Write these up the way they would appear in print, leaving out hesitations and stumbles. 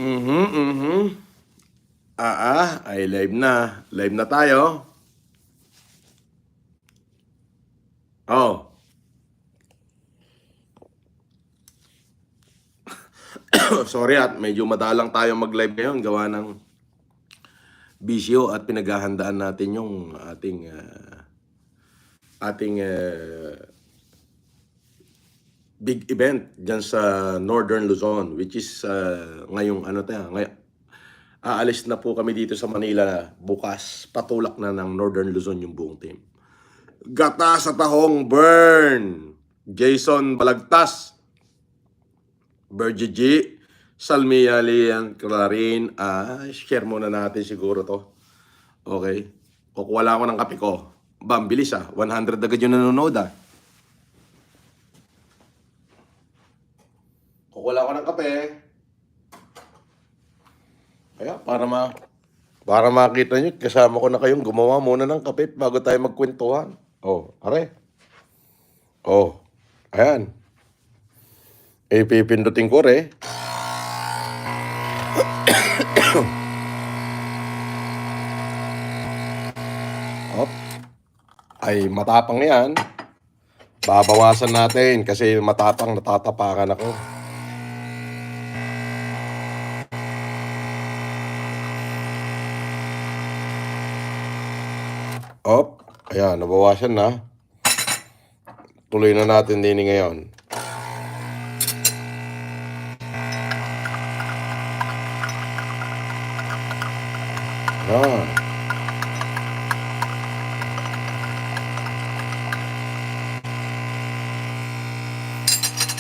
Mhm, mhm. Ay live na. Live na tayo. Oh, sorry at medyo madalang tayo mag-live ngayon gawa ng bisyo at pinaghahandaan natin yung ating big event diyan sa Northern Luzon, which is ngayong ano tayo, aalis na po kami dito sa Manila bukas. Patulak na ng Northern Luzon yung buong team. Gata sa tahong burn. Jason Balagtas, Bergie G, Salmia Lian Clarin. Share muna natin siguro to. Okay. Kukuha lang ako ng kape ko. Bam, bilis 100 agad yung nanonood Kukuha lang ako ng kape. Kaya para makita nyo, kasama ko na kayong gumawa muna ng kape bago tayo magkwentuhan. Are. Ayan. Pipindutin ko Ay, matapang yan. Babawasan natin kasi matapang, natatapakan ako. Ayan, nabawasan na. Tuloy na natin din ngayon.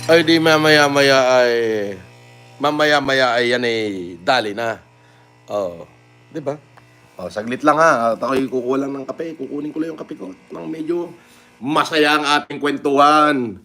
Ay di mamaya-maya ay yan dali na. Di ba? Saglit lang At ako'y kukuha lang ng kape. Kukunin ko lang yung kape ko nang medyo masaya ang ating kwentuhan.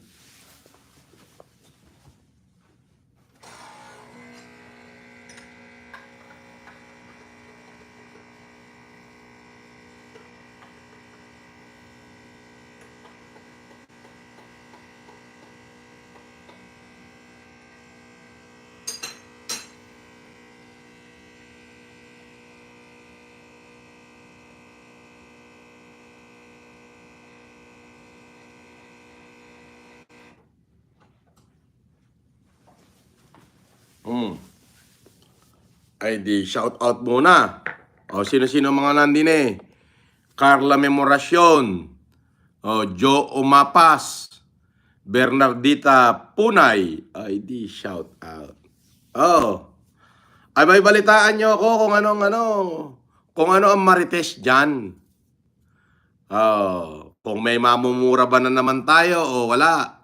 Ay di shout out muna. Sino-sino mga nandine? Carla Memoracion, Joe Umapas, Bernardita Punay. Ay di shout out. Ay may balitaan nyo ako kung ano ang marites dyan. Kung may mamumura ba na naman tayo o wala.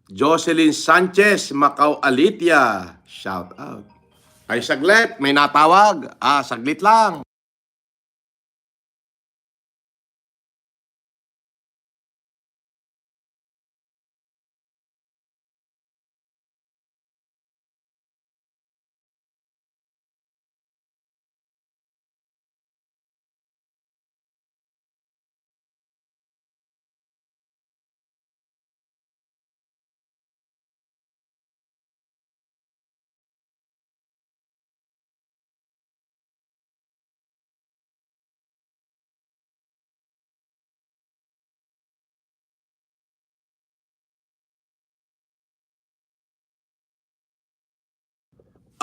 Jocelyn Sanchez, Macau Alitia, shout out. Ay saglit, may natawag. Saglit lang.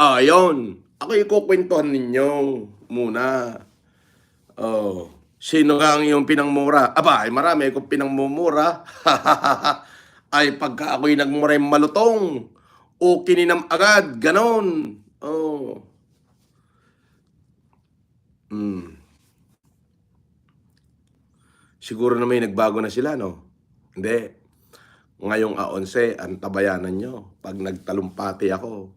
Ayun. Ako ikukwentuhan ninyo muna. Sino nga ang iyong pinangmura? Ay marami akong pinangmumura. Ay pagka ako'y nagmuray malutong, o kininam agad, ganon. Siguro na may nagbago na sila, no? Hindi. Ngayong 11, ang tabayanan nyo. Pag nagtalumpati ako,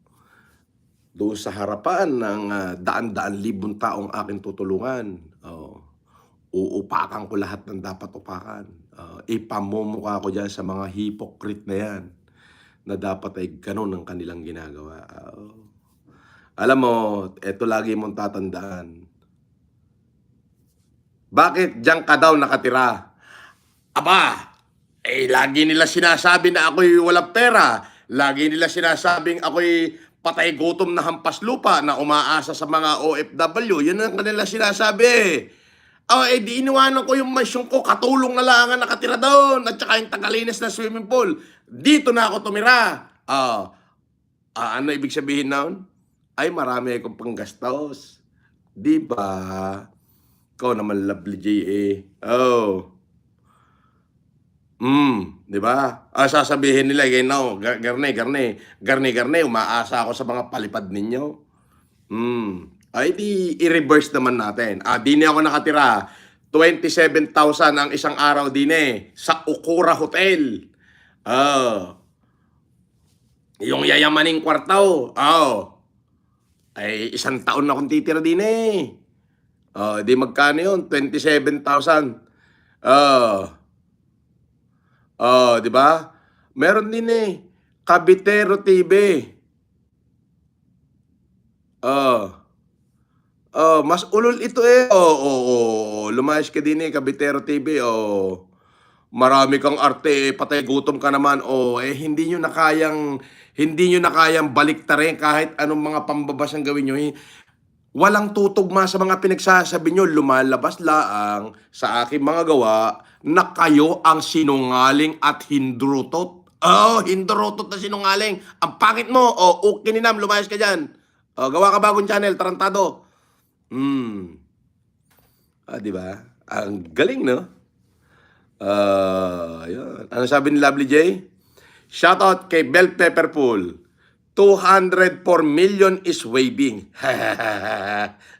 doon sa harapan ng daan-daan libong taong aking tutulungan, uupakan ko lahat ng dapat upakan. Ipamumukha ko dyan sa mga hypocrite na yan na dapat ay ganun ang kanilang ginagawa. Alam mo, eto lagi mong tatandaan. Bakit diyan ka daw nakatira? Lagi nila sinasabi na ako'y walang pera. Lagi nila sinasabing ako'y patay gutom na hampas lupa na umaasa sa mga OFW. Yun ang kanila sinasabi. Oh, eh di iniwanan ko yung mansyon ko, katulong na lang ang nakatira doon, at saka yung tagalinis na swimming pool. Dito na ako tumira. Ano ibig sabihin noon? Ay, marami akong panggastos. Di ba? Ikaw naman, lovely J.A. Oh. Di ba? Sasabihin nila, no, garne, umaasa ako sa mga palipad ninyo. Ay, di i-reverse naman natin. Di na ako nakatira. 27,000 ang isang araw din sa Okura Hotel. Yung yayamaning kwartaw. Ay, isang taon na akong titira din di magkano yun? 27,000. Di ba? Meron din Kabitero TV. Mas ulol ito lumayas ka din Kabitero TV. Marami kang arte, patay gutom ka naman. Hindi nyo na kayang baliktarin kahit anong mga pambabas ang gawin nyo. Walang tutugma sa mga pinagsasabi nyo. Lumalabas laang sa aking mga gawa na kayo ang sinungaling at hindrutot. Hindrutot na sinungaling. Ang pangit mo. Ukininam, lumayas ka dyan. Gawa ka bagong channel, tarantado. Di ba? Ang galing, no? Yun. Ano sabi ni Lovely J? Shoutout kay Bell Pepperpool. 204 million is waving.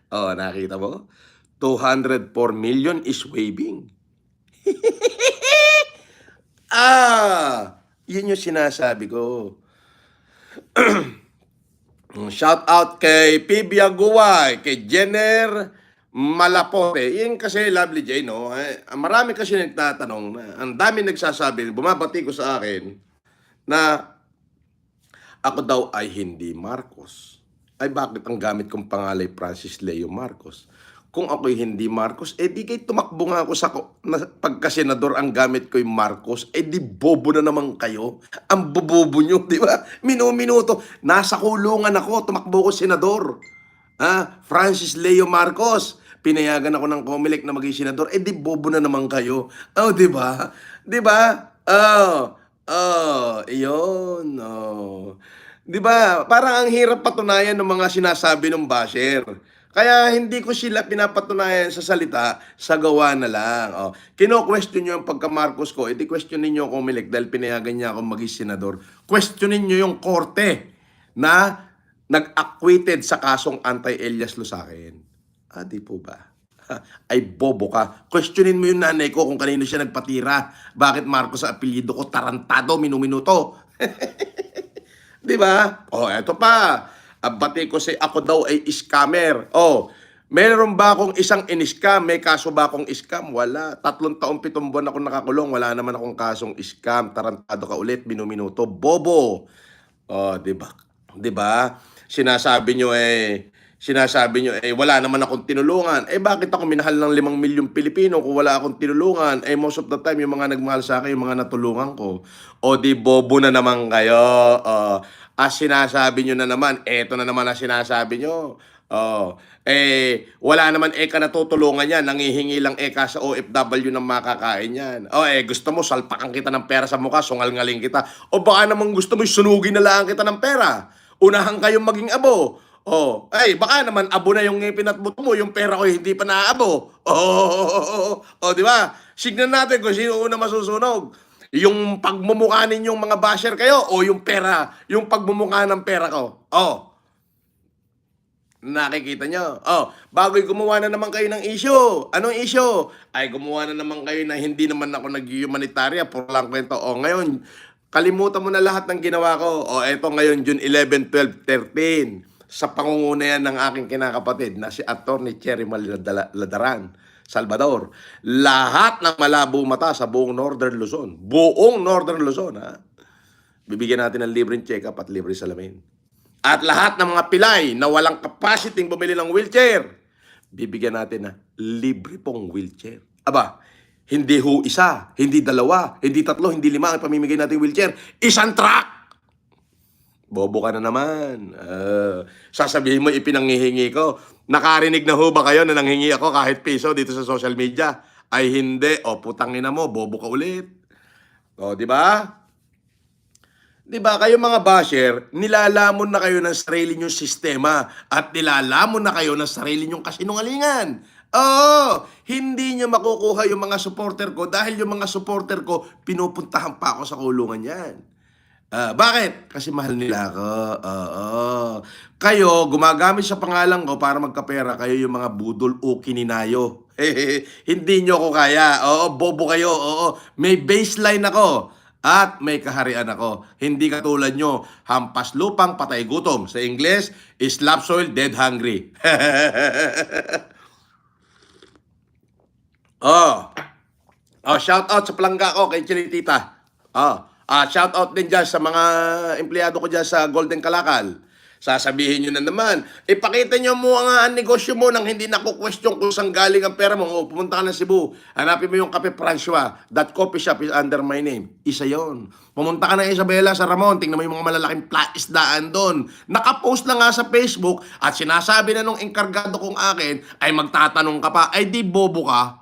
Nakita mo? 204 million is waving. Yun yung sinasabi ko. Shout out kay PB Aguay, kay Jenner Malapote. Yun kasi Lovely J, no? Marami kasi nagtatanong na, ang dami nagsasabi, bumabati ko sa akin, na ako daw ay hindi Marcos. Ay bakit ang gamit kong pangalay Francis Leo Marcos? Kung ako'y hindi Marcos, di kayo tumakbo nga ako sa pagkasenador, ang gamit ko'y Marcos, di bobo na naman kayo. Ang bobobo nyo, di ba? Minuto, nasa kulungan ako, tumakbo ko senador. Francis Leo Marcos, pinayagan ako ng COMELEC na maging senador, di bobo na naman kayo. Di ba? Di ba? Iyon. Di ba? Parang ang hirap patunayan ng mga sinasabi ng basher. Kaya hindi ko sila pinapatunayan sa salita, sa gawa na lang. Kino-question nyo yung pagka-Marcos ko, question ninyo ako COMELEC dahil pinayagan niya ako maging senador. Questionin nyo yung korte na nag-acquitted sa kasong anti-Elias Lusakin. Di po ba? Ay bobo ka. Questionin mo yung nanay ko kung kanino siya nagpatira. Bakit Marcos sa apelyido ko? Tarantado, minuto. Di ba? Eto pa. Abati ko ako daw ay scammer. Meron ba akong isang in-scam? May kaso ba akong scam? Wala. 3 taon, 7 buwan ako nakakulong. Wala naman akong kasong scam. Tarantado ka ulit, minuto. Bobo. Di ba? Di ba? Sinasabi nyo wala naman akong tinulungan. Bakit ako minahal ng 5 milyong Pilipino kung wala akong tinulungan? Most of the time, yung mga nagmahal sa akin, yung mga natulungan ko. Di bobo na naman kayo. Sinasabi nyo na naman, eto na naman ang sinasabi nyo. Wala naman ka natutulungan yan, nangihingi lang ka sa OFW ng makakain yan. Gusto mo, salpakan kita ng pera sa mukha, sungal-ngaling kita. Baka naman gusto mo, sunugin na lang kita ng pera. Unahan kayong maging abo. Baka naman abo na yung pinatbuto mo, yung pera ko hindi pa naabo. Di ba? Signan natin kung sino una masusunog. Yung pagmumukha ninyong mga basher kayo o yung pera, yung pagmumukha ng pera ko. Nakikita nyo? Bago'y gumawa na naman kayo ng issue. Anong issue? Gumawa na naman kayo na hindi naman ako nag-humanitarian. Puro lang kwento. Ngayon, kalimutan mo na lahat ng ginawa ko. Eto ngayon, June 11, 12, 13. Sa pangunguna yan ng aking kinakapatid na si Atty. Cherry Ladaran Salvador. Lahat ng malabo mata sa buong Northern Luzon. Buong Northern Luzon, bibigyan natin ng libreng check-up at libreng salamin. At lahat ng mga pilay na walang capacity bumili ng wheelchair, bibigyan natin na libre pong wheelchair. Hindi isa, hindi 2, hindi 3, hindi 5 ang pamimigay natin wheelchair. Isang truck! Bobo ka na naman. Sasabihin mo, ipinanghihingi ko. Nakarinig na ho ba kayo na nanghingi ako kahit piso dito sa social media? Ay hindi. O, putangin na mo, bobo ka ulit. O, di ba? Di ba, kayo mga basher, nilalamon na kayo ng sarili nyong sistema at nilalamon na kayo ng sarili nyong kasinungalingan. Oo, hindi nyo makukuha yung mga supporter ko dahil yung mga supporter ko, pinupuntahan pa ako sa kulungan yan. Bakit? Kasi mahal nila ako. Oo. Kayo, gumagamit sa pangalan ko para magkapera. Kayo yung mga budol o kininayo. Hindi nyo ako kaya. Oo, bobo kayo. Oo, may baseline ako. At may kaharian ako. Hindi katulad nyo, hampas lupang patay gutom. Sa Ingles, slap soil, dead hungry. Oh. Oh, shout out sa palangga ko kay Chinitita. Shout out din dyan sa mga empleyado ko dyan sa Golden Kalakal. Sasabihin nyo na naman, ipakita nyo mo ang negosyo mo nang hindi naku-question kung saan galing ang pera mo. O, pumunta ka ng Cebu, hanapin mo yung Cafe Francois. That coffee shop is under my name. Isa yon. Pumunta ka ng Isabela sa Ramon, tingnan mo yung mga malalaking isdaan doon. Nakapost na nga sa Facebook at sinasabi na nung enkargado kong akin ay magtatanong ka pa, ay di bobo ka?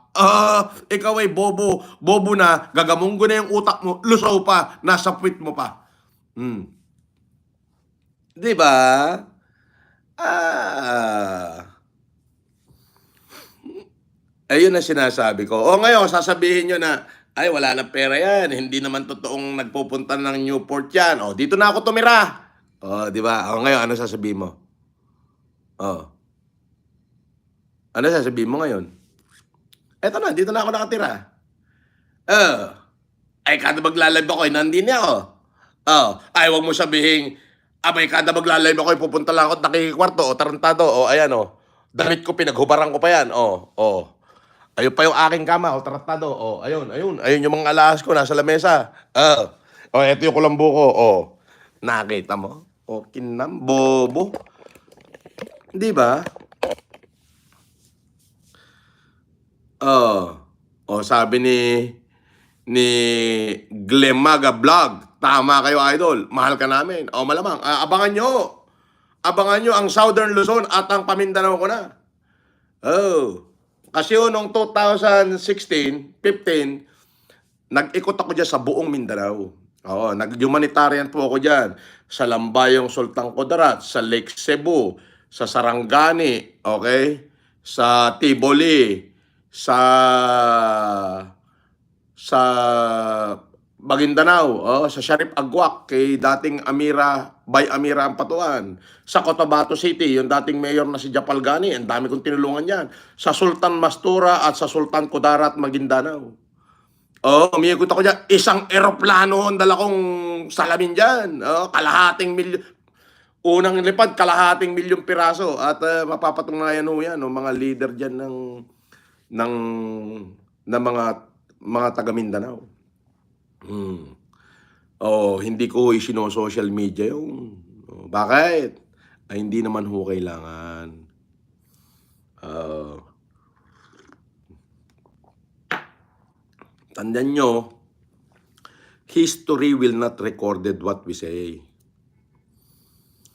Ikaw ay bobo. Bobo na, gagamunggo na yung utak mo, lusaw pa, nasa puwit mo pa. Di ba? Ayun ang sinasabi ko. O ngayon, sasabihin nyo na, ay wala na pera yan, hindi naman totoong nagpupunta ng Newport yan. O, dito na ako tumira. O, di ba? O ngayon, ano sasabihin mo? O. Ano sasabihin mo ngayon? Eto na, dito na ako nakatira. Ay, kada magla-live ako, nandun niya ako. Ay, wag mo sabihin, abay, kada magla-live ako, pupunta lang ako at nakikikwarto, o tarantado, o ayan, o. Damit ko, pinaghubaran ko pa yan, o. Ayun pa yung aking kama, o tarantado, o. Ayun yung mga alahas ko, nasa lamesa. O, eto yung kulambo ko, o. Nakita mo? O, kinambobo. Di ba? O, sabi ni Glemaga Vlog, tama kayo idol, mahal ka namin. O malamang, abangan nyo ang Southern Luzon at ang Pamindanao ko na. Kasi noong 2016, 15, nag-ikot ako dyan sa buong Mindanao. Nag-humanitarian po ako dyan. Sa Lambayong Sultan Kudarat, sa Lake Cebu, sa Sarangani, okay? Sa Tiboli, sa Maguindanao, sa Sharif Agwak, kay dating Bay Amira Ampatuan, sa Cotabato City, yung dating mayor na si Japal Gani, ang dami kong tinulungan yan, sa Sultan Mastura at sa Sultan Kudarat, Maguindanao. Umiikot ako dyan, isang eroplano ang dala kong salamin dyan, kalahating milyon, unang lipad, kalahating milyong piraso, at mapapatunayan ho yan, mga leader dyan ng mga taga Mindanao. Hindi ko isino-social media yung bakit? Ay hindi naman ho kailangan. Tandaan nyo, history will not recorded what we say.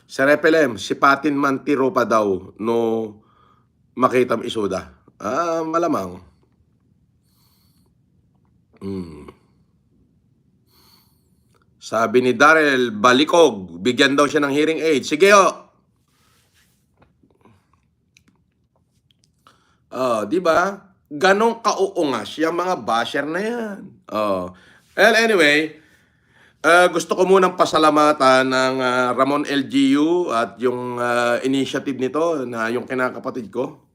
Sa Repelem, sipatin man tiro pa daw no makitam isuda. Malamang. Sabi ni Darrell Balikog, bigyan daw siya ng hearing aid. Sige di ba? Ganong kauungas yung mga basher na yan. Well, anyway, gusto ko munang pasalamatan ng Ramon LGU at yung initiative nito na yung kinakapatid ko.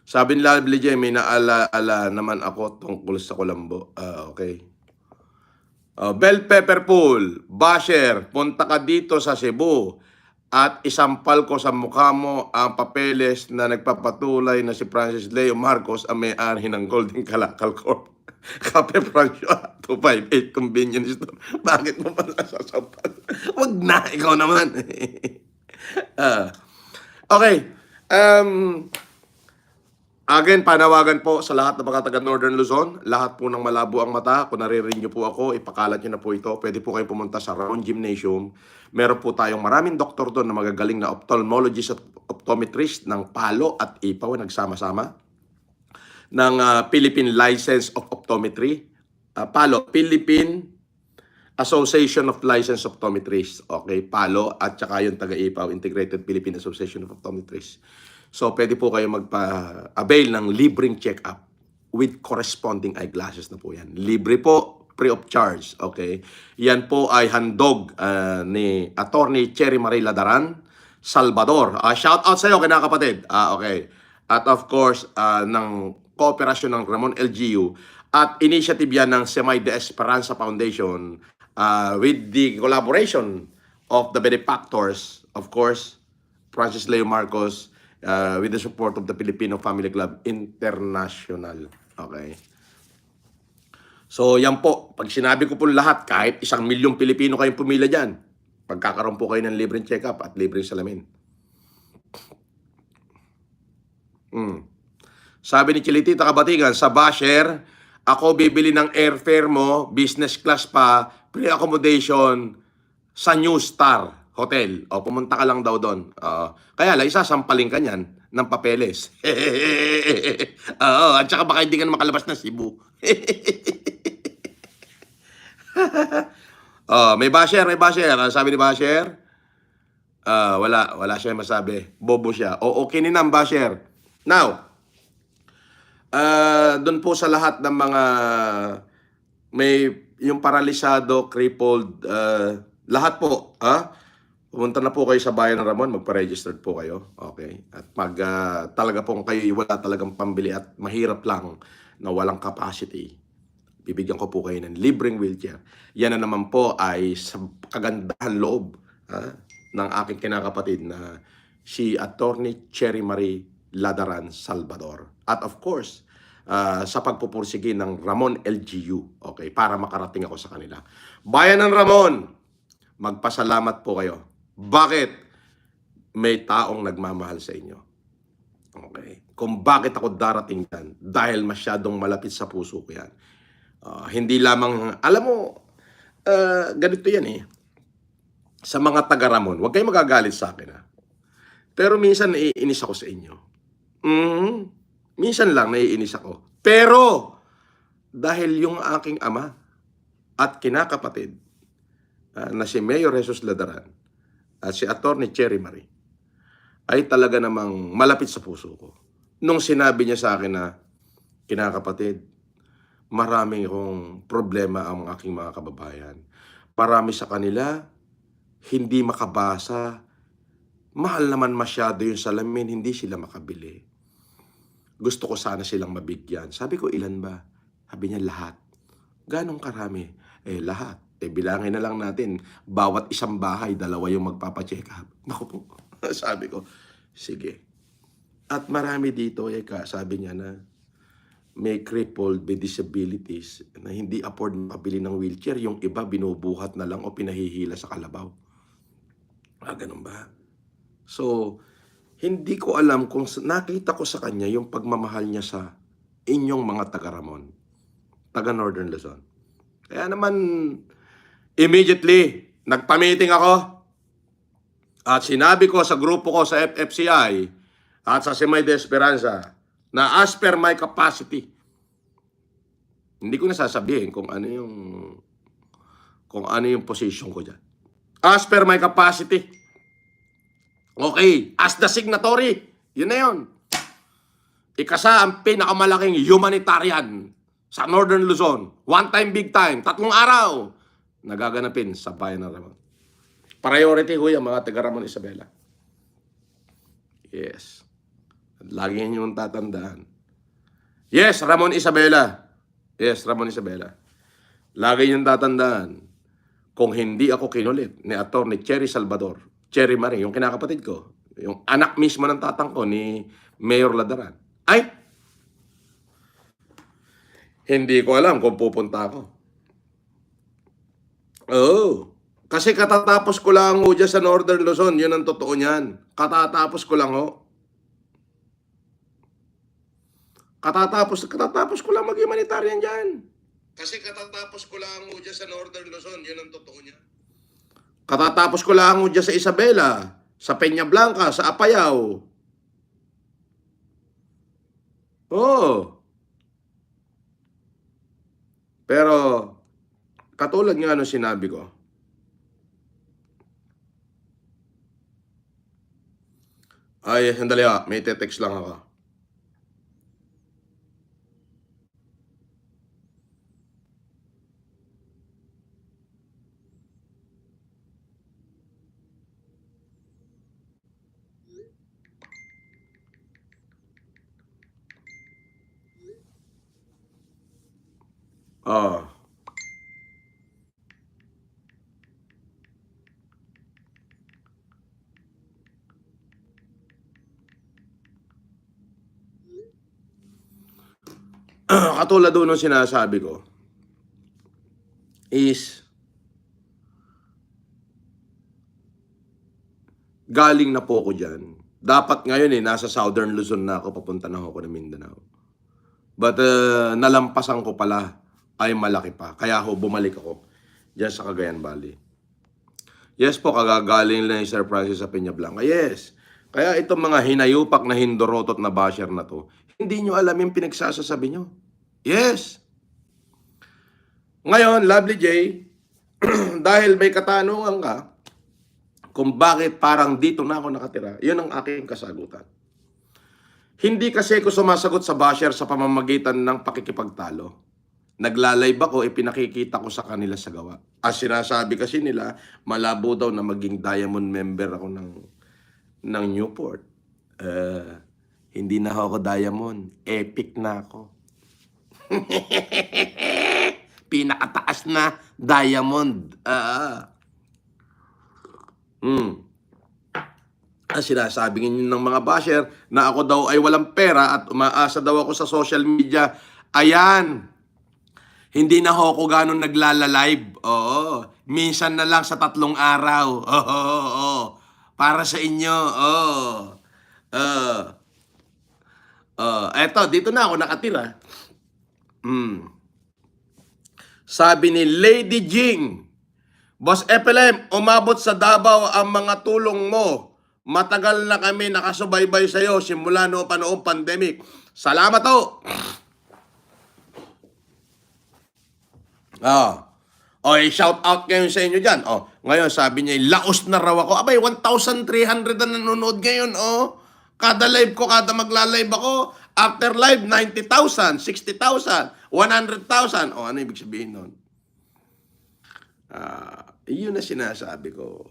Sabi ni Lovely J, may naala naman ako tungkol sa Kulambo. Okay. Bell Pepper Pool, basher, punta ka dito sa Cebu at isampal ko sa mukha mo ang papeles na nagpapatuloy na si Francis Leo Marcos ang may-ari ng Golden Kalakal Corp. Cafe Francois, 258 convenience store. Bakit mo pa nasasampal? Wag na, ikaw naman. Okay. Again, panawagan po sa lahat ng mga taga Northern Luzon, lahat po ng malabo ang mata, kung naririnig niyo po ako, ipakalat niyo na po ito. Pwede po kayong pumunta sa Round Gymnasium. Meron po tayong maraming doktor doon na magagaling na ophthalmologist at optometrist ng Palo at Ipaw nagsama-sama ng Philippine License of Optometry. Palo, Philippine Association of Licensed Optometrists. Okay, Palo at saka yung taga-Ipaw, Integrated Philippine Association of Optometrists. So, pwede po kayo magpa-avail ng libreng check-up with corresponding eyeglasses na po yan. Libre po, free of charge. Okay? Yan po ay handog ni Attorney Cherry Marie Ladaran, Salvador. Shout out sa iyo, kinakapatid. Okay. At of course, ng kooperasyon ng Ramon LGU at initiative yan ng Semay de Esperanza Foundation with the collaboration of the benefactors, of course, Francis Leo Marcos, with the support of the Filipino Family Club International. Okay. So, yan po. Pag sinabi ko po lahat, kahit 1 milyong Pilipino kayong pumila dyan, pagkakaroon po kayo ng libreng check-up at libreng salamin. Sabi ni Chilitita Kabatigan, sa basher, ako bibili ng airfare mo, business class pa, free accommodation sa New Star Hotel. O, pumunta ka lang daw doon. Kaya lang, isasampaling ka niyan ng papeles. At saka baka hindi ka na makalabas ng Cebu. May basher, may basher. Sabi ni basher, wala siya masabi. Bobo siya. O, okay ni ng basher. Now, doon po sa lahat ng mga may yung paralisado, crippled, lahat po, pumunta na po kayo sa bayan ng Ramon, magpa-registered po kayo. Okay? At talaga pong kayo wala talagang pambili at mahirap lang na walang capacity, bibigyan ko po kayo ng libreng wheelchair. Yan na naman po ay sa kagandahan loob ng aking kinakapatid na si Attorney Cherry Marie Ladaran Salvador. At of course, sa pagpupursige ng Ramon LGU, okay, para makarating ako sa kanila. Bayan ng Ramon, magpasalamat po kayo. Bakit? May taong nagmamahal sa inyo. Okay. Kung bakit ako darating yan, dahil masyadong malapit sa puso ko yan. Hindi lamang, alam mo, ganito yan eh. Sa mga taga-Ramon, huwag kayong magagalit sa akin Pero minsan naiinis ako sa inyo. Minsan lang naiinis ako. Pero, dahil yung aking ama at kinakapatid na si Mayor Jesus Ladaran at si Attorney Cherry Marie ay talaga namang malapit sa puso ko. Nung sinabi niya sa akin na, kinakapatid, maraming akong problema ang aking mga kababayan. Marami sa kanila, hindi makabasa. Mahal naman masyado yung salamin, hindi sila makabili. Gusto ko sana silang mabigyan. Sabi ko, ilan ba? Sabi niya, lahat. Ganong karami? Lahat. Bilangin na lang natin, bawat isang bahay, 2 yung magpapacheck up. Naku po. Sabi ko, sige. At marami dito, sabi niya na may crippled, may disabilities na hindi afford makabili ng wheelchair. Yung iba, binubuhat na lang o pinahihila sa kalabaw. Ganun ba? So, hindi ko alam kung nakita ko sa kanya yung pagmamahal niya sa inyong mga taga-Ramon, taga-Northern Luzon. Kaya naman, immediately, nagpa-meeting ako at sinabi ko sa grupo ko sa FFCI at sa Semay de Esperanza na as per my capacity, hindi ko nasasabihin kung ano yung position ko dyan. As per my capacity, okay, as the signatory, yun na yun. Ikasa ang pinakamalaking humanitarian sa Northern Luzon. One time, big time. 3 araw. Nagaganapin sa bayan ng Ramon. Priority ho yung mga taga Ramon Isabela. Yes. Lagi nyo tatandaan. Yes, Ramon Isabela. Yes, Ramon Isabela. Lagi nyo tatandaan. Kung hindi ako kinulit ni Attorney Cherry Cherry Marie, yung kinakapatid ko, yung anak mismo ng tatang ko ni Mayor Ladaran, ay, hindi ko alam kung pupunta ako. Kasi katatapos ko lang ho dyan sa Northern Luzon, yun ang totoo niyan. Katatapos ko lang ho. Katatapos ko lang mag-humanitarian dyan. Kasi katatapos ko lang mo dyan sa Northern Luzon, yun ang totoo niya. Katatapos ko lang mo dyan sa Isabela, sa Peña Blanca, sa Apayao. Oo. Pero, katulad nga nung sinabi ko, ay, sandali may text lang ako. Oh. Katulad doon ng sinasabi ko is galing na po ako dyan. Dapat ngayon nasa Southern Luzon na ako, papunta na ako ng Mindanao. But nalampasan ko pala ay malaki pa. Kaya ako bumalik ako dyan sa Cagayan Valley. Yes po, kagagaling lang ni Sir Francis sa Peña Blanca. Yes. Kaya itong mga hinayupak na hindorotot na basher na to, hindi nyo alam yung pinagsasasabi nyo. Yes. Ngayon, Lovely J, dahil may katanungan ka, kung bakit parang dito na ako nakatira, yun ang aking kasagutan. Hindi kasi ako sumasagot sa basher sa pamamagitan ng pakikipagtalo. Nagla-live ako, ipinakikita ko sa kanila sa gawa. As sinasabi kasi nila, malabo daw na maging diamond member ako ng Newport. Hindi na ako diamond, epic na ako. Pinakataas na diamond. Sinasabi ng mga basher na ako daw ay walang pera at umaasa daw ako sa social media. Ayan, hindi na ako ganun naglalalive. Oo, minsan na lang sa 3 araw. Oo. Para sa inyo. Eto, dito na ako nakatira. Sabi ni Lady Jing, Boss FLM, umabot sa Davao ang mga tulong mo. Matagal na kami nakasubaybay sa'yo simula pa noong pandemic. Salamat to. Shout out kayo sa inyo dyan. Ngayon sabi niya, laos na raw ako. Abay, 1,300 na nanonood ngayon. Kada live ko, kada magla-live ako, after live, 90,000, 60,000, 100,000. Ano ibig sabihin nun? Yun na sinasabi ko.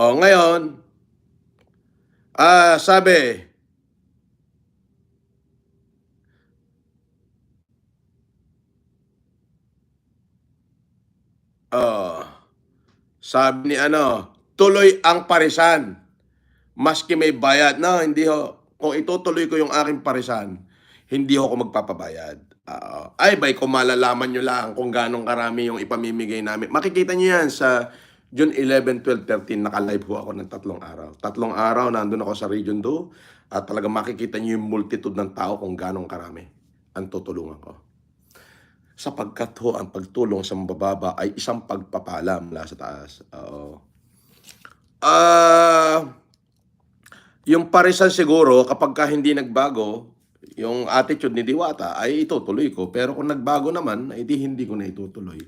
Ngayon, sabi ni tuloy ang parisan. Maski may bayad. No, hindi ho. Kung itutuloy ko yung aking parisan, hindi ako magpapabayad. Kung malalaman nyo lang kung ganong karami yung ipamimigay namin. Makikita nyo yan sa June 11, 12, 13, naka-live ho ako ng 3 araw. 3 araw, nandun ako sa Region 2 at talaga makikita nyo yung multitude ng tao kung ganong karami ang tutulungan ko. Sapagkat ho, ang pagtulong sa mabababa ay isang pagpapala mula sa taas. Yung parisan siguro, kapag hindi nagbago, yung attitude ni Diwata ay itutuloy ko. Pero kung nagbago naman, hindi ko na itutuloy.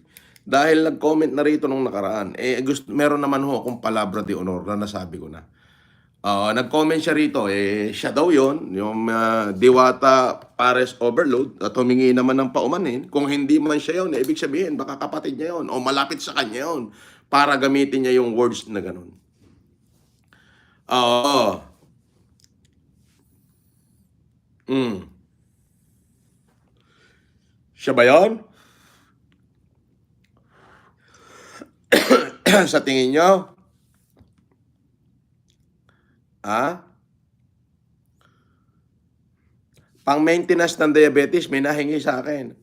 Dahil nag-comment na rito nung nakaraan, meron naman ho akong palabra de honor na nasabi ko na. Nag-comment siya rito, siya daw yon yung Diwata Pares Overload, at humingi naman ng paumanin. Kung hindi man siya yun, ibig sabihin, baka kapatid niya yun, o malapit sa kanya yun, para gamitin niya yung words na ganun. Siya ba yun? Sa tingin nyo? Pang maintenance ng diabetes, may nahingi sa akin.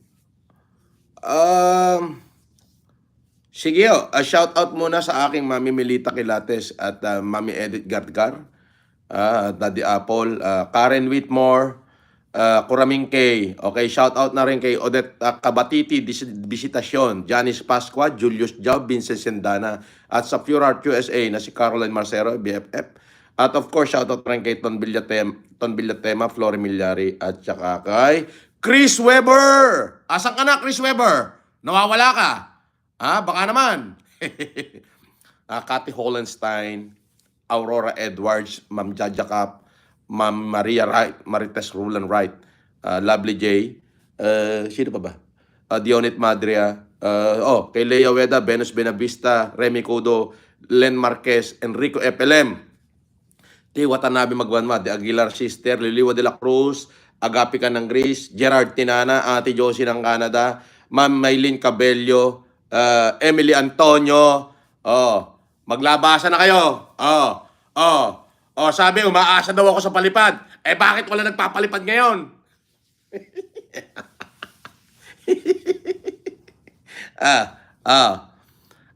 Sige shout out muna sa aking Mami Melita Quilates at Mami Edith Gardgar. Daddy Apple, Karen Whitmore, Kuraming K. Okay, shout out na rin kay Odette Kabatiti, Visitasyon, Janice Pasqua, Julius Job, Vincent Sendana, at sa Pure Art USA na si Caroline Marcero, BFF. At of course, shout out rin kay Ton Villatema, Flore Milyari, at saka kay Chris Weber! Asan ka na, Chris Weber? Nawawala ka? Baka naman. Cathy Hollenstein, Aurora Edwards, Ma'am Jaja Cap, Ma'am Maria Wright, Marites Rulan Wright, Lovely J, sino pa ba? Dionit Madria, kay Lea Weda, Venus Benavista, Remy Codo, Len Marquez, Enrico FLM, T. Watanabe Magwanma, De Aguilar Sister, Liliwa de la Cruz, Agapi ka ng Greece, Gerard Tinana, Ate Josie ng Canada, Ma'am Maylin Cabello, Emily Antonio, maglabasan na kayo. Sabi, umaasa daw ako sa palipad. Bakit wala nagpapalipad ngayon?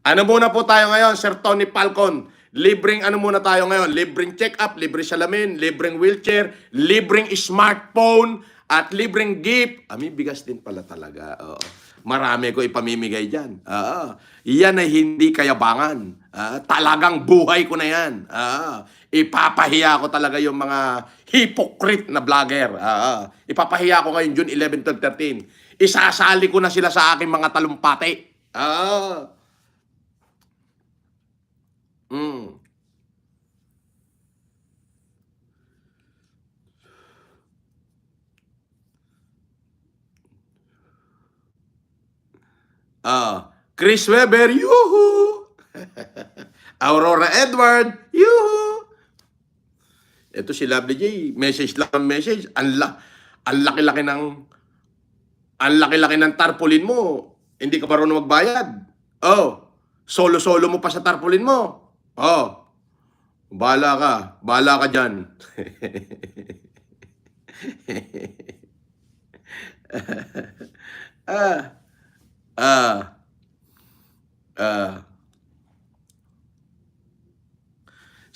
Ano muna po tayo ngayon, Sir Tony Falcon? Libreng ano muna tayo ngayon? Libreng check-up, libreng salamin, libreng wheelchair, libreng smartphone, at libreng gift. May bigas din pala talaga. Marami ko ipamimigay dyan. Yan ay hindi kayabangan. Talagang buhay ko na yan. Ipapahiya ko talaga yung mga hypocrite na vlogger. Ipapahiya ko ngayon June 11, 12, 13. Isasali ko na sila sa aking mga talumpati. Chris Weber, yuhu! Aurora Edward, yuhu! Ito si Lovely J, message lang ang message. Ang laki-laki ng tarpaulin mo. Hindi ka marunong magbayad. Solo-solo mo pa sa tarpaulin mo. Bahala ka dyan.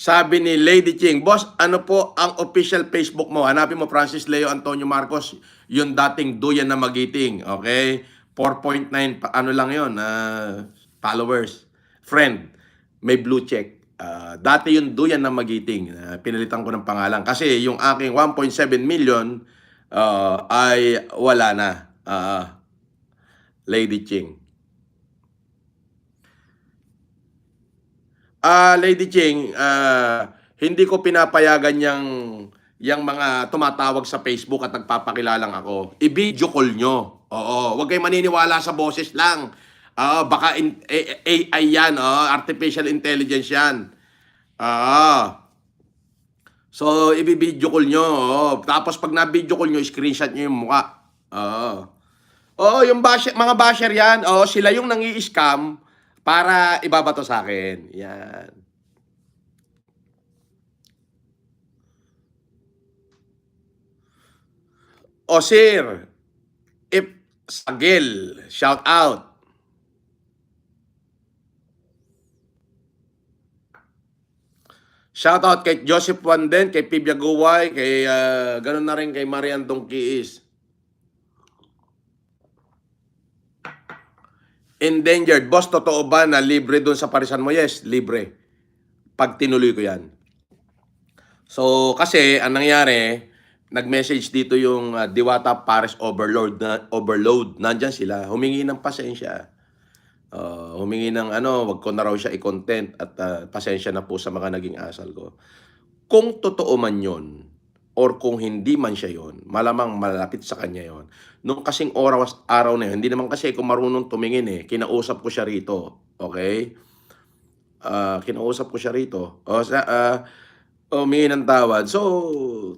Sabi ni Lady Ching, Boss, ano po ang official Facebook mo? Hanapin mo Francis Leo Antonio Marcos, yung dating duyan na magiting. Okay? 4.9, ano lang yun, followers. Friend, may blue check. Dati yung duyan na magiting. Pinalitan ko ng pangalan. Kasi yung aking 1.7 million ay wala na. Lady Ching. Lady Ching, hindi ko pinapayagan yung mga tumatawag sa Facebook at nagpapakilalang ako. I-video call nyo. Huwag kayo maniniwala sa boses lang. Baka AI yan, artificial intelligence yan. So, i-video call nyo. Tapos pag na-video call nyo, screenshot nyo yung mukha. Yung mga basher yan, sila yung nangi-scam para ibabato sa akin. Yan. Sir, if Sagil, shout out. Shout out kay Joseph Wanden, kay Pibia Guway, kay ganun na rin kay Marian Dongkiis. Endangered. Boss, totoo ba na libre doon sa parisan mo? Yes, libre. Pag tinuloy ko yan. So, kasi, ang nangyari, nag-message dito yung Diwata Paris Overload. Nandyan sila. Humingi ng pasensya. Humingi ng wag ko na raw siya i-content at pasensya na po sa mga naging asal ko. Kung totoo man yon or kung hindi man siya yon, malamang malapit sa kanya yon. Nung kasing araw na yun, hindi naman kasi ako marunong tumingin kinausap ko siya rito. Okay? Kinausap ko siya rito. Humingi ng tawad. So,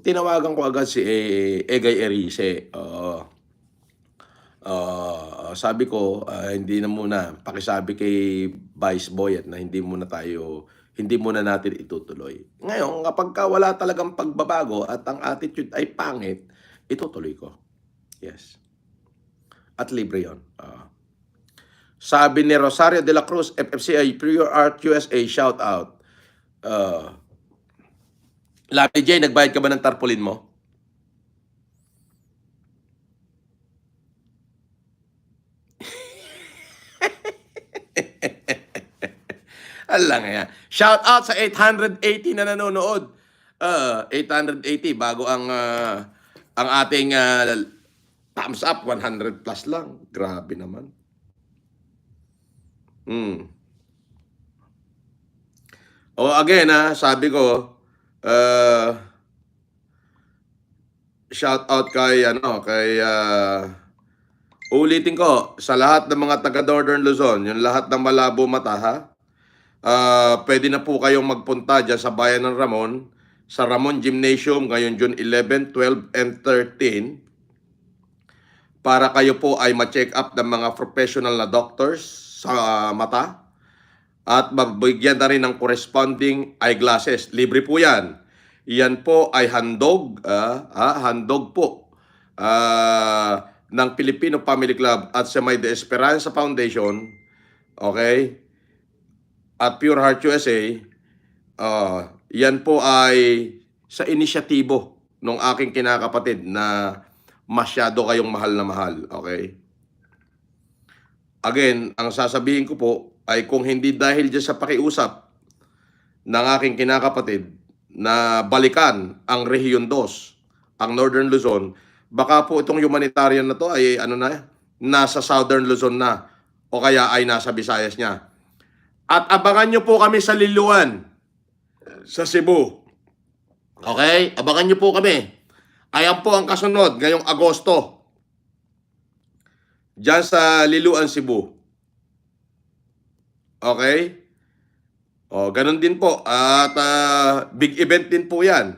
tinawagan ko agad si Egay Erice. Sabi ko, hindi na muna, pakisabi kay Vice Boyet na hindi muna natin itutuloy. Ngayon, kapag wala talagang pagbabago at ang attitude ay pangit, itutuloy ko. Yes. At libre yun. Sabi ni Rosario de la Cruz, FFCI, Pure Art USA, shout out. Labi J, nagbayad ka ba ng tarpaulin mo? Alang yan. Shout out sa 880 na nanonood. 880 bago ang ating thumbs up 100 plus lang. Grabe naman. O again sabi ko shout out kay ulitin ko sa lahat ng mga taga Northern Luzon, yung lahat ng malabo mata pwede na po kayong magpunta dyan sa bayan ng Ramon, sa Ramon Gymnasium ngayon June 11, 12, and 13 para kayo po ay ma-check up ng mga professional na doctors sa mata at mabigyan na rin ng corresponding eyeglasses. Libre po yan. Yan po ay handog po ng Filipino Family Club at sa May de Esperanza Foundation, okay, at Pure Heart USA. Yan po ay sa inisyatibo ng aking kinakapatid na masyado kayong mahal na mahal, okay? Again, ang sasabihin ko po ay kung hindi dahil dyan sa pakiusap ng aking kinakapatid na balikan ang Rehiyon 2, ang Northern Luzon, baka po itong humanitarian na to ay nasa Southern Luzon na o kaya ay nasa Visayas niya. At abangan nyo po kami sa Liloan, sa Cebu. Okay? Abangan nyo po kami. Ayan po ang kasunod ngayong Agosto. Diyan sa Liloan, Cebu. Okay? O, ganun din po. At big event din po yan.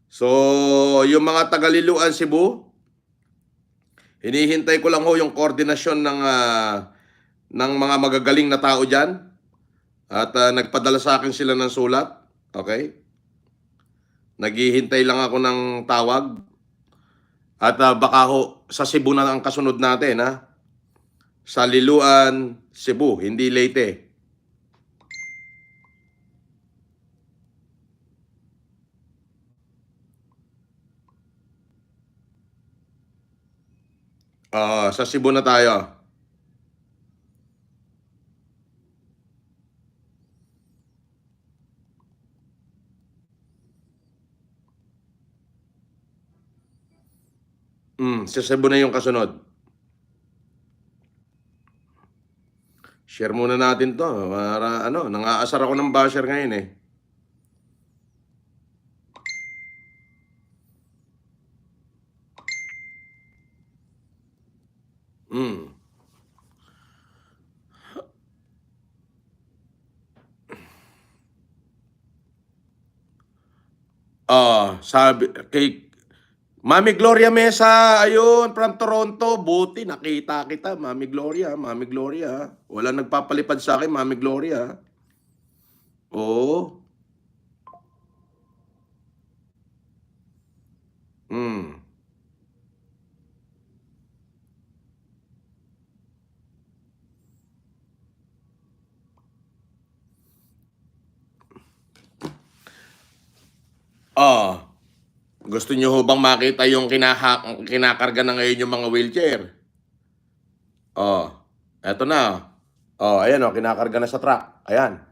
So, yung mga taga-Liloan, Cebu, hinihintay ko lang ho yung koordinasyon ng mga magagaling na tao dyan. At nagpadala sa akin sila ng sulat. Okay? Naghihintay lang ako ng tawag. At baka ho, sa Cebu na ang kasunod natin, sa Liloan, Cebu, hindi Leyte. Sa Cebu na tayo. Sa Cebu na yung kasunod. Share muna natin to para nangaasar ako ng basher ngayon eh. Sabi kay Mami Gloria Mesa, ayun, from Toronto. Buti, nakita kita, Mami Gloria. Mami Gloria. Wala nagpapalipad sa akin, Mami Gloria. Oo. Gusto nyo ho bang makita yung kinakarga na ngayon yung mga wheelchair? Eto na. Ayan kinakarga na sa truck. Ayan.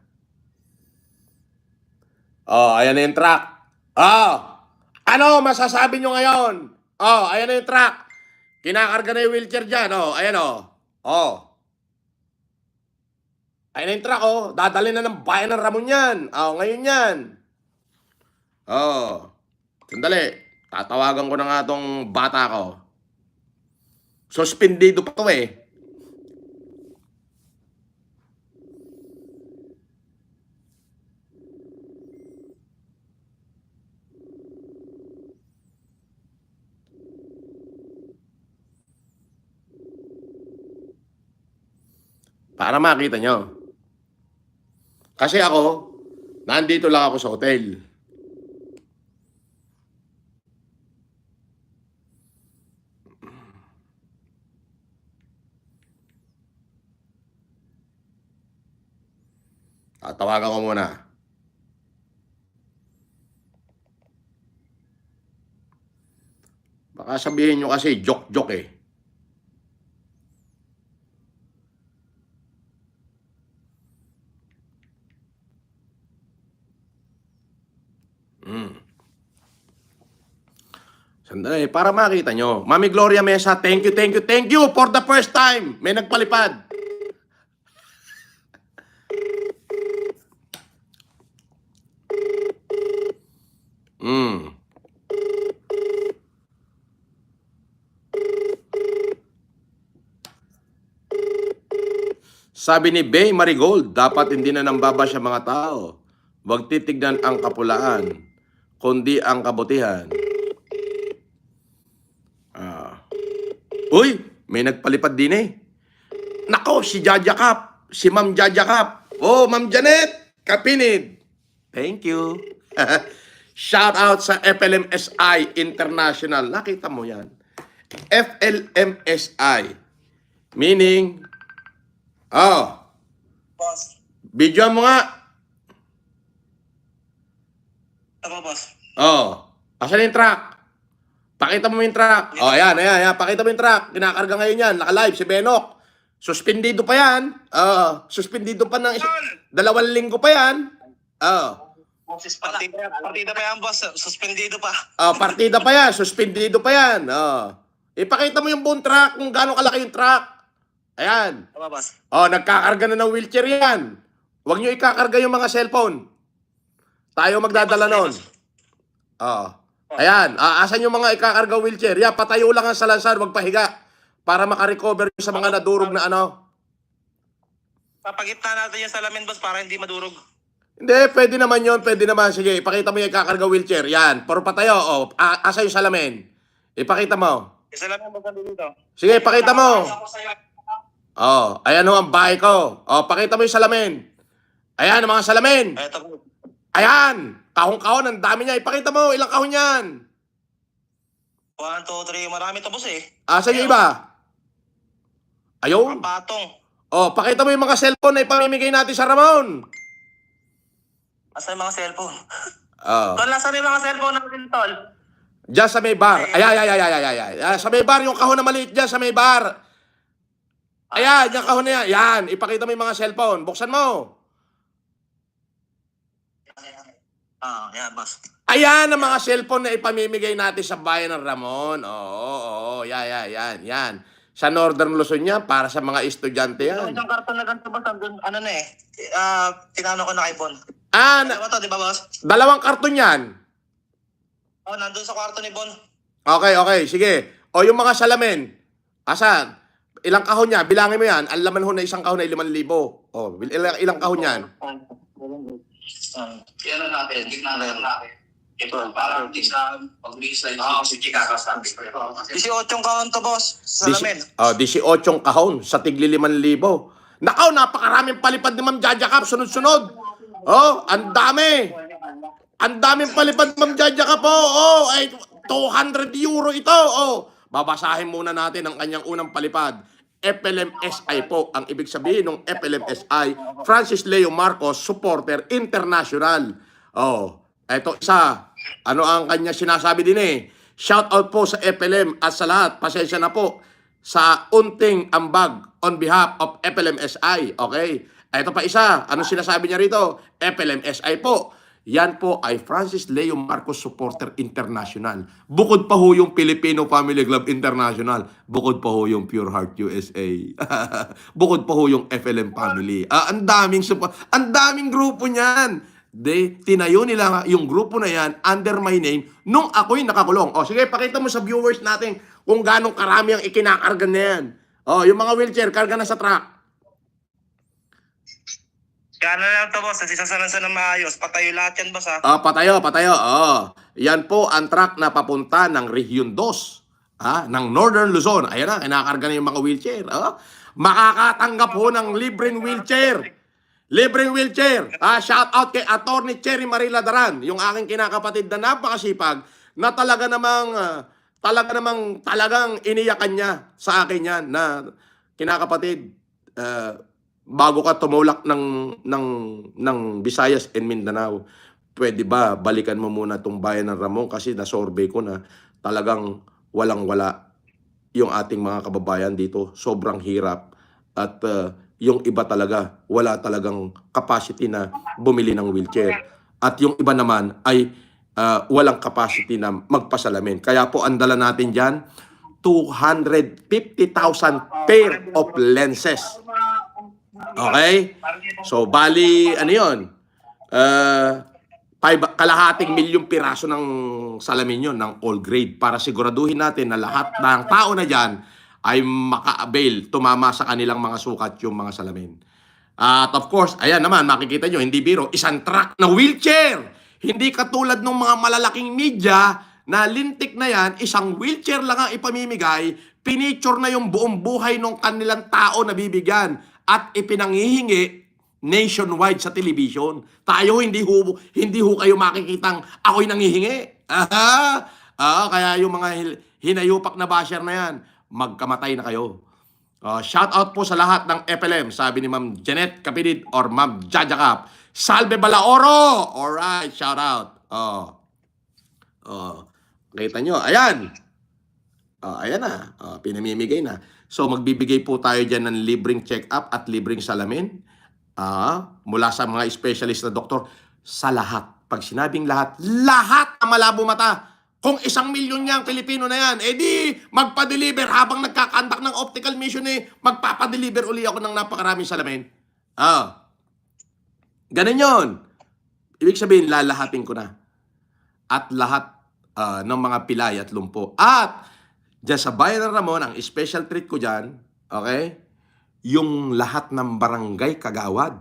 Ayan na yung truck. Ano masasabi nyo ngayon? Ayan na yung truck. Kinakarga na yung wheelchair dyan. Ayan Ayan na yung truck Dadalhin na ng bayan ng Ramon yan. Ngayon yan. Sandali. Tatawagan ko na nga tong bata ko. Suspendido pa to eh. Para makita nyo. Kasi ako, nandito lang ako sa hotel. Tawagan ko muna. Baka sabihin nyo kasi joke-joke eh. Sandali, para makita nyo. Mami Gloria Mesa, thank you, thank you, thank you for the first time. May nagpalipad. Sabi ni Bay Marigold, dapat hindi na nambaba siya mga tao. Huwag titignan ang kapulaan, kundi ang kabutihan. Uy, may nagpalipad din eh. Nako, si Jaja Cap. Si Ma'am Jaja Cap. Oh, Ma'am Janet Kapinid. Thank you. Shout out sa FLMSI International. Nakita mo yan. FLMSI. Meaning, Boss. video mo nga. Tama, boss. Asan yung truck? Pakita mo yung truck. Ayan. Pakita mo yung truck. Kinakarga ngayon yan. Naka-live si Benok. Suspendido pa yan. Suspendido pa ng 2 linggo pa yan. Partida pa yan, boss. Suspendido pa. Partida pa yan. Suspendido pa yan. Ipakita mo yung buong truck kung gaano kalaki yung truck. Ayan. Tama, boss. Nagkakarga na ng wheelchair yan. Huwag nyo ikakarga yung mga cellphone. Tayo magdadala nun. Ayan. Asan yung mga ikakarga wheelchair? Yan, patayo lang ang salansar, wag pahiga. Para makarecover sa mga nadurog na ano. Papagitna natin yung salamin, boss, para hindi madurog. Hindi, pwede naman yun. Pwede naman. Sige, ipakita mo yung ikakarga wheelchair. Yan, puro patayo. Asa yung salamin? Ipakita mo. Yung salamin, boss, dito. Sige, ipakita mo. Ayan o ang bahay ko. Pakita mo yung salamin. Ayan ang mga salamin. Eto. Ayan. Kahon-kahon, ang dami niya. Ipakita mo, ilang kahon yan. 1, 2, 3. Marami to, boss eh. Asan yung iba? Ayun. Ang patong. Pakita mo yung mga cellphone na ipamimigay natin sa Ramon. Asan yung mga cellphone? Oh. Tol, nasa yung mga cellphone natin, tol? Diyan sa may bar. Ay. Sa may bar, yung kahon na maliit dyan sa may bar. Ayan, yung kahon na yan. Yan, ipakita mo yung mga cellphone. Buksan mo. Yan, boss. Ayan ang mga cellphone na ipamimigay natin sa bayan ng Ramon. Oo. Yan. Sa Northern Luzon yan, para sa mga estudyante yan. Yung karton na ganito, boss, andun, ano na eh. Tinano ko na kay Bon. Dalawa to, di ba, boss? 2 karton yan. Nandun sa kwarto ni Bon. Okay. Sige. Yung mga salamin. Asan? Ilang kahon niya? Bilangin mo yan. Ang laman ho na isang kahon ay 5,000. Ilang kahon yan? Yan na natin. Tignan natin. Ito, parang sa pag-release na si Chika kasabi ko. 18 kahon to, boss. Salamin. 18 kahon sa tigli 5,000. Nakaw, napakaraming palipad ni Ma'am Jaja Cap. Sunod-sunod. Ang dami. Ang daming palipad, Ma'am Jaja Cap. Ay, 200 euro ito. Babasahin muna natin ang kanyang unang palipad. FLMSI po ang ibig sabihin ng FLMSI, Francis Leo Marcos Supporter International. Eto isa. Ano ang kanya sinasabi din eh? Shout out po sa FLM at sa lahat. Pasensya na po sa unting ambag on behalf of FLMSI. Okay? Eto pa isa. Ano sinasabi niya rito? FLMSI po. Yan po ay Francis Leo Marcos Supporter International. Bukod pa ho yung Filipino Family Club International. Bukod pa ho yung Pure Heart USA. Bukod pa ho yung FLM Family. Ang daming support. Ang daming grupo niyan. Tinayo nila yung grupo na yan under my name nung ako'y nakakulong. Sige, pakita mo sa viewers natin kung ganong karami ang ikinakarga na yan. Yung mga wheelchair, karga na sa truck. Kaya na lang to, boss. Sisasalansan ng maayos. Patayo lahat yan, boss, ha? Patayo. Yan po ang truck na papunta ng Region 2. Ng Northern Luzon. Ayan na, kinakarga na yung mga wheelchair. Makakatanggap po ng libreng wheelchair. Libreng wheelchair. Shout out kay Attorney Cherry Marila Daran, yung aking kinakapatid na napakasipag, na talagang iniyakan niya sa akin yan na kinakapatid, bago ka tumulak ng Visayas and Mindanao, pwede ba balikan mo muna itong bayan ng Ramon kasi na-survey ko na talagang walang-wala yung ating mga kababayan dito. Sobrang hirap. At yung iba talaga, wala talagang capacity na bumili ng wheelchair. At yung iba naman ay walang capacity na magpasalamin. Kaya po ang dala natin dyan, 250,000 pair of lenses. Okay? So, bali, ano yun? Kalahating milyong piraso ng salamin yun, ng all grade, para siguraduhin natin na lahat ng tao na dyan ay maka-avail, tumama sa kanilang mga sukat yung mga salamin. At of course, ayan naman, makikita nyo, hindi biro, isang truck na wheelchair. Hindi katulad ng mga malalaking media na lintik na yan, isang wheelchair lang ang ipamimigay, pinicture na yung buong buhay ng kanilang tao na bibigyan at ipinanghihingi nationwide sa television. Tayo hindi ho kayo makikitang ako'y nanghihingi. Kaya yung mga hinayupak na basher na yan, magkamatay na kayo. Shout out po sa lahat ng FLM, sabi ni Ma'am Janet Capidid or Ma'am Jaja Cap. Salve Balaoro! Alright, shout out. Kita nyo, ayan. Ayan na, pinamimigay na. So magbibigay po tayo dyan ng libreng check-up at libreng salamin. Mula sa mga specialist na doktor, sa lahat. Pag sinabing lahat, lahat na malabo mata. Kung 1 milyon niyang Pilipino na yan, edi magpa-deliver habang nagkakandak ng optical mission magpapadeliver uli ako ng napakaraming salamin. Ganun yun. Ibig sabihin, lalahatin ko na. At lahat ng mga pilay at lumpo. At dyan sa bayan ng Ramon, ang special treat ko dyan, okay? Yung lahat ng barangay kagawad.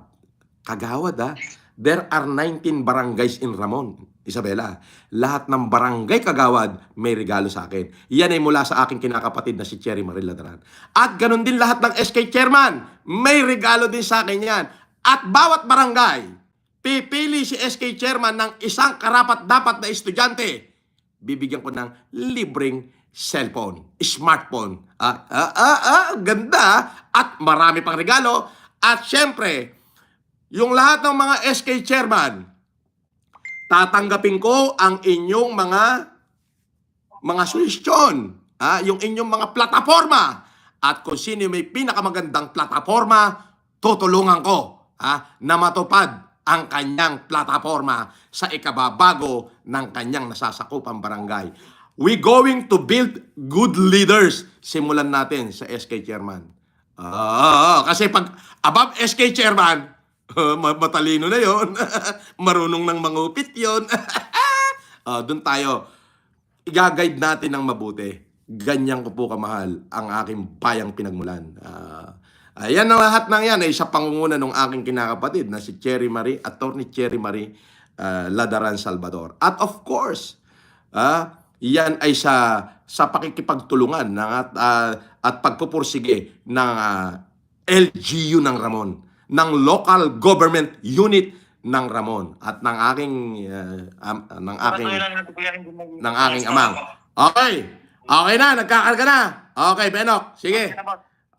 Kagawad, There are 19 barangays in Ramon, Isabela. Lahat ng barangay kagawad may regalo sa akin. Yan ay mula sa aking kinakapatid na si Cherry Marie Ladran. At ganun din lahat ng SK Chairman, may regalo din sa akin yan. At bawat barangay, pipili si SK Chairman ng isang karapat-dapat na estudyante. Bibigyan ko ng libreng cellphone, smartphone. Ganda. At marami pang regalo. At syempre, yung lahat ng mga SK Chairman, tatanggapin ko ang inyong mga suhestyon, yung inyong mga plataforma. At kung sino may pinakamagandang plataforma, tutulungan ko na matupad ang kanyang plataforma sa ikababago ng kanyang nasasakupang barangay. We going to build good leaders. Simulan natin sa SK Chairman. Kasi pag above SK Chairman, matalino na yon. Marunong ng mangupit yon. Doon tayo. I-guide natin ng mabuti. Ganyan ko po kamahal ang aking bayang pinagmulan. Ayan ang lahat ng yan ay sa pangunguna ng aking kinakapatid na si Attorney Cherry Marie Ladaran Salvador. At of course, yan ay sa pakikipagtulungan at pagpupursige ng LGU ng Ramon, ng Local Government Unit ng Ramon at ng aking amang. Okay na, nagkakarga na. Okay, Benok, sige.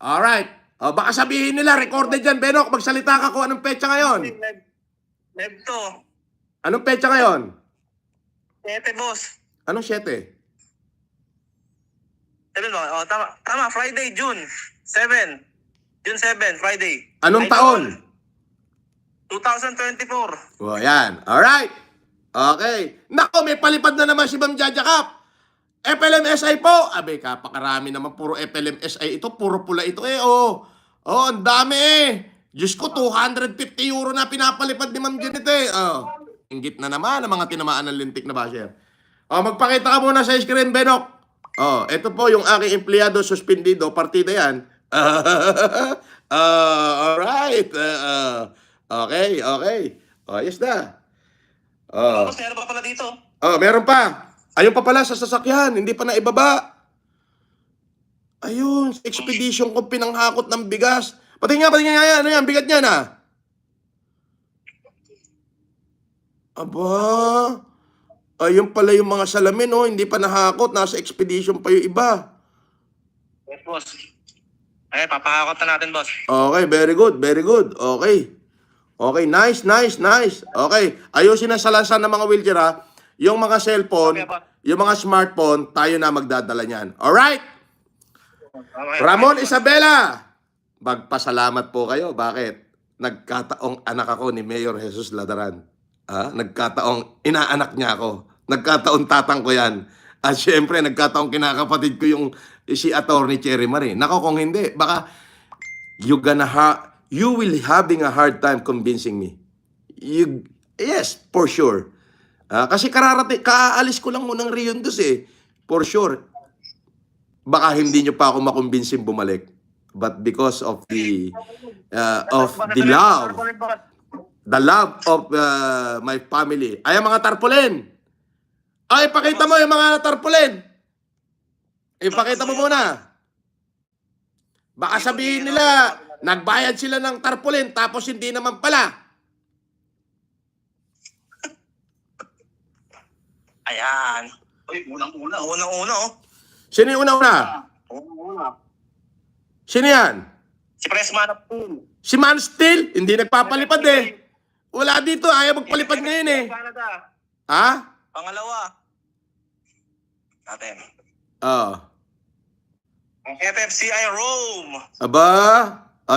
Alright. Baka sabihin nila, recorded yan, Benok. Magsalita ka kung anong petsa ngayon. Live to. Anong petsa ngayon? 7, boss. Anong 7? 7 ba? Tama. Friday, June 7. June 7, Friday. Anong taon? 2024. Yan. Alright. Okay. Nako, may palipad na naman si Ma'am Jaja Cap. FLMSI po. Abe, kapakarami naman. Puro FLMSI ito. Puro pula ito ang dami Diyos ko, 250 euro na pinapalipad ni Ma'am Janet Inggit na naman ang mga tinamaan ng lintik na basher. Magpakita ka muna sa screen, Benok. Ito po yung aking empleyado suspendido. Partida yan. Alright. Okay. Yes na. Tapos meron pa pala dito. Meron pa. Ayun pa pala sa sasakyan. Hindi pa naibaba. Ayun, sa expedition ko pinanghakot ng bigas. Patingin nga yan. Ano yan? Bigat niya na. Aba. Ayun pala yung mga salamin, hindi pa nahakot. Nasa expedition pa yung iba. Yes, boss. Ay, papahakot na natin, boss. Okay, very good. Okay, nice. Okay, ayusin ang salasan ng mga wheelchair, Yung mga cellphone, Okay, boss. Yung mga smartphone, tayo na magdadala niyan. Alright? Ramon Isabela, magpasalamat po kayo. Bakit? Nagkataong anak ako ni Mayor Jesus Ladaran. Nagkataong inaanak niya ako. Nagkataong tatang ko yan. At syempre, nagkataong kinakapatid ko yung si Attorney Cherry Marie. Nako, kung hindi, baka you will having a hard time convincing me. Yes, for sure. Kasi kaalis ko lang munang Rion dos eh. For sure. Baka hindi nyo pa ako makumbinsing bumalik. But because of the love of my family. Ay, mga tarpaulin. Ay, ipakita mo yung mga tarpaulin. Ipakita mo muna. Baka sabihin nila, nagbayad sila ng tarpaulin, tapos hindi naman pala. Ayan. Uy, unang-una. Unang-una, oh. Sino yung una-una? Unang-una. Sino yan? Si Pressman of Pool. Si Man Steel? Hindi nagpapalipad eh. Wala dito, ayaw magpalipad ngayon eh. Canada. Ha? Pangalawa. Natin. Oo. Ang FFCI Rome. Aba?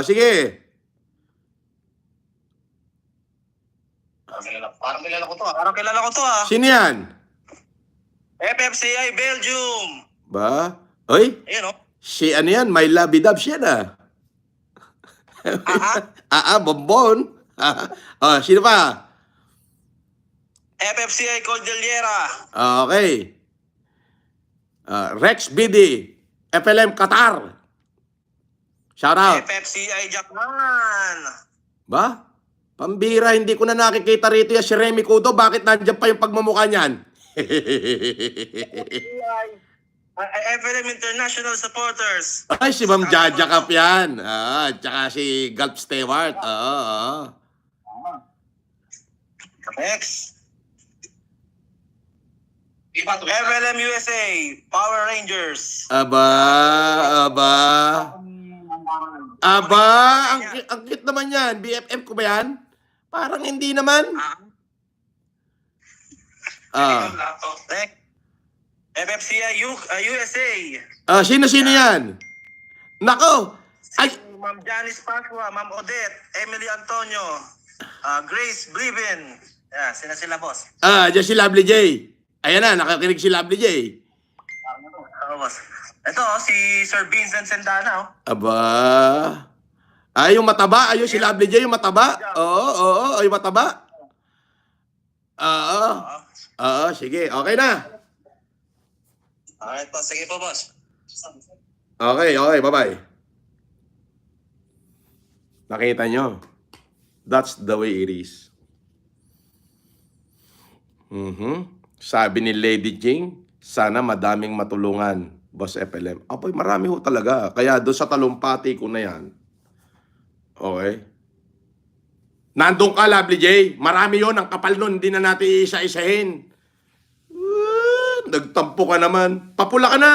Sige. Parang kilala ko to. Parang kilala ko to ah. Sino yan? FFCI Belgium. Ba? Oy? Ayun oh. Si ano yan? My Labidabs yan ah. Bonbon. Sino pa? FFCI Cordillera. Okay. Rex BD. FLM Qatar. Shout out. FFCI Japan. Ba? Pambira, hindi ko na nakikita rito yan si Remy Kudo. Bakit nandiyan pa yung pagmumukha niyan? FLM International Supporters. Ay, si Ma'am Jaja Kap yan. Tsaka si Gulf Stewart. Oo. Next. FLM USA. Power Rangers. Aba. Ang cute naman yan. BFF ko ba yan? Parang hindi naman. Next. FFCI USA. Sino yan? Nako. Ay, Ma'am Janice Pasqua, Ma'am Odette, Emily Antonio, Grace Bliven. Yeah, sila boss. Diyan si Lovely J. Ayan na, nakakinig si Lovely J. Boss. Ito, si Sir Vincent Sendana. Aba. Yung mataba. Ayun, si Lovely J, yung mataba. Oo, yung mataba. Oo, sige. Okay na. Alright, boss. Sige po, boss. Okay, bye-bye. Nakita nyo? That's the way it is. Sabi ni Lady Jing, sana madaming matulungan, Boss FLM. Apoy, marami ho talaga. Kaya doon sa talumpati ko na yan. Okay? Nandun ka, Lovely J. Marami yon, ang kapal nun. Hindi na natin isa-isahin. Nagtampo ka naman. Papula ka na.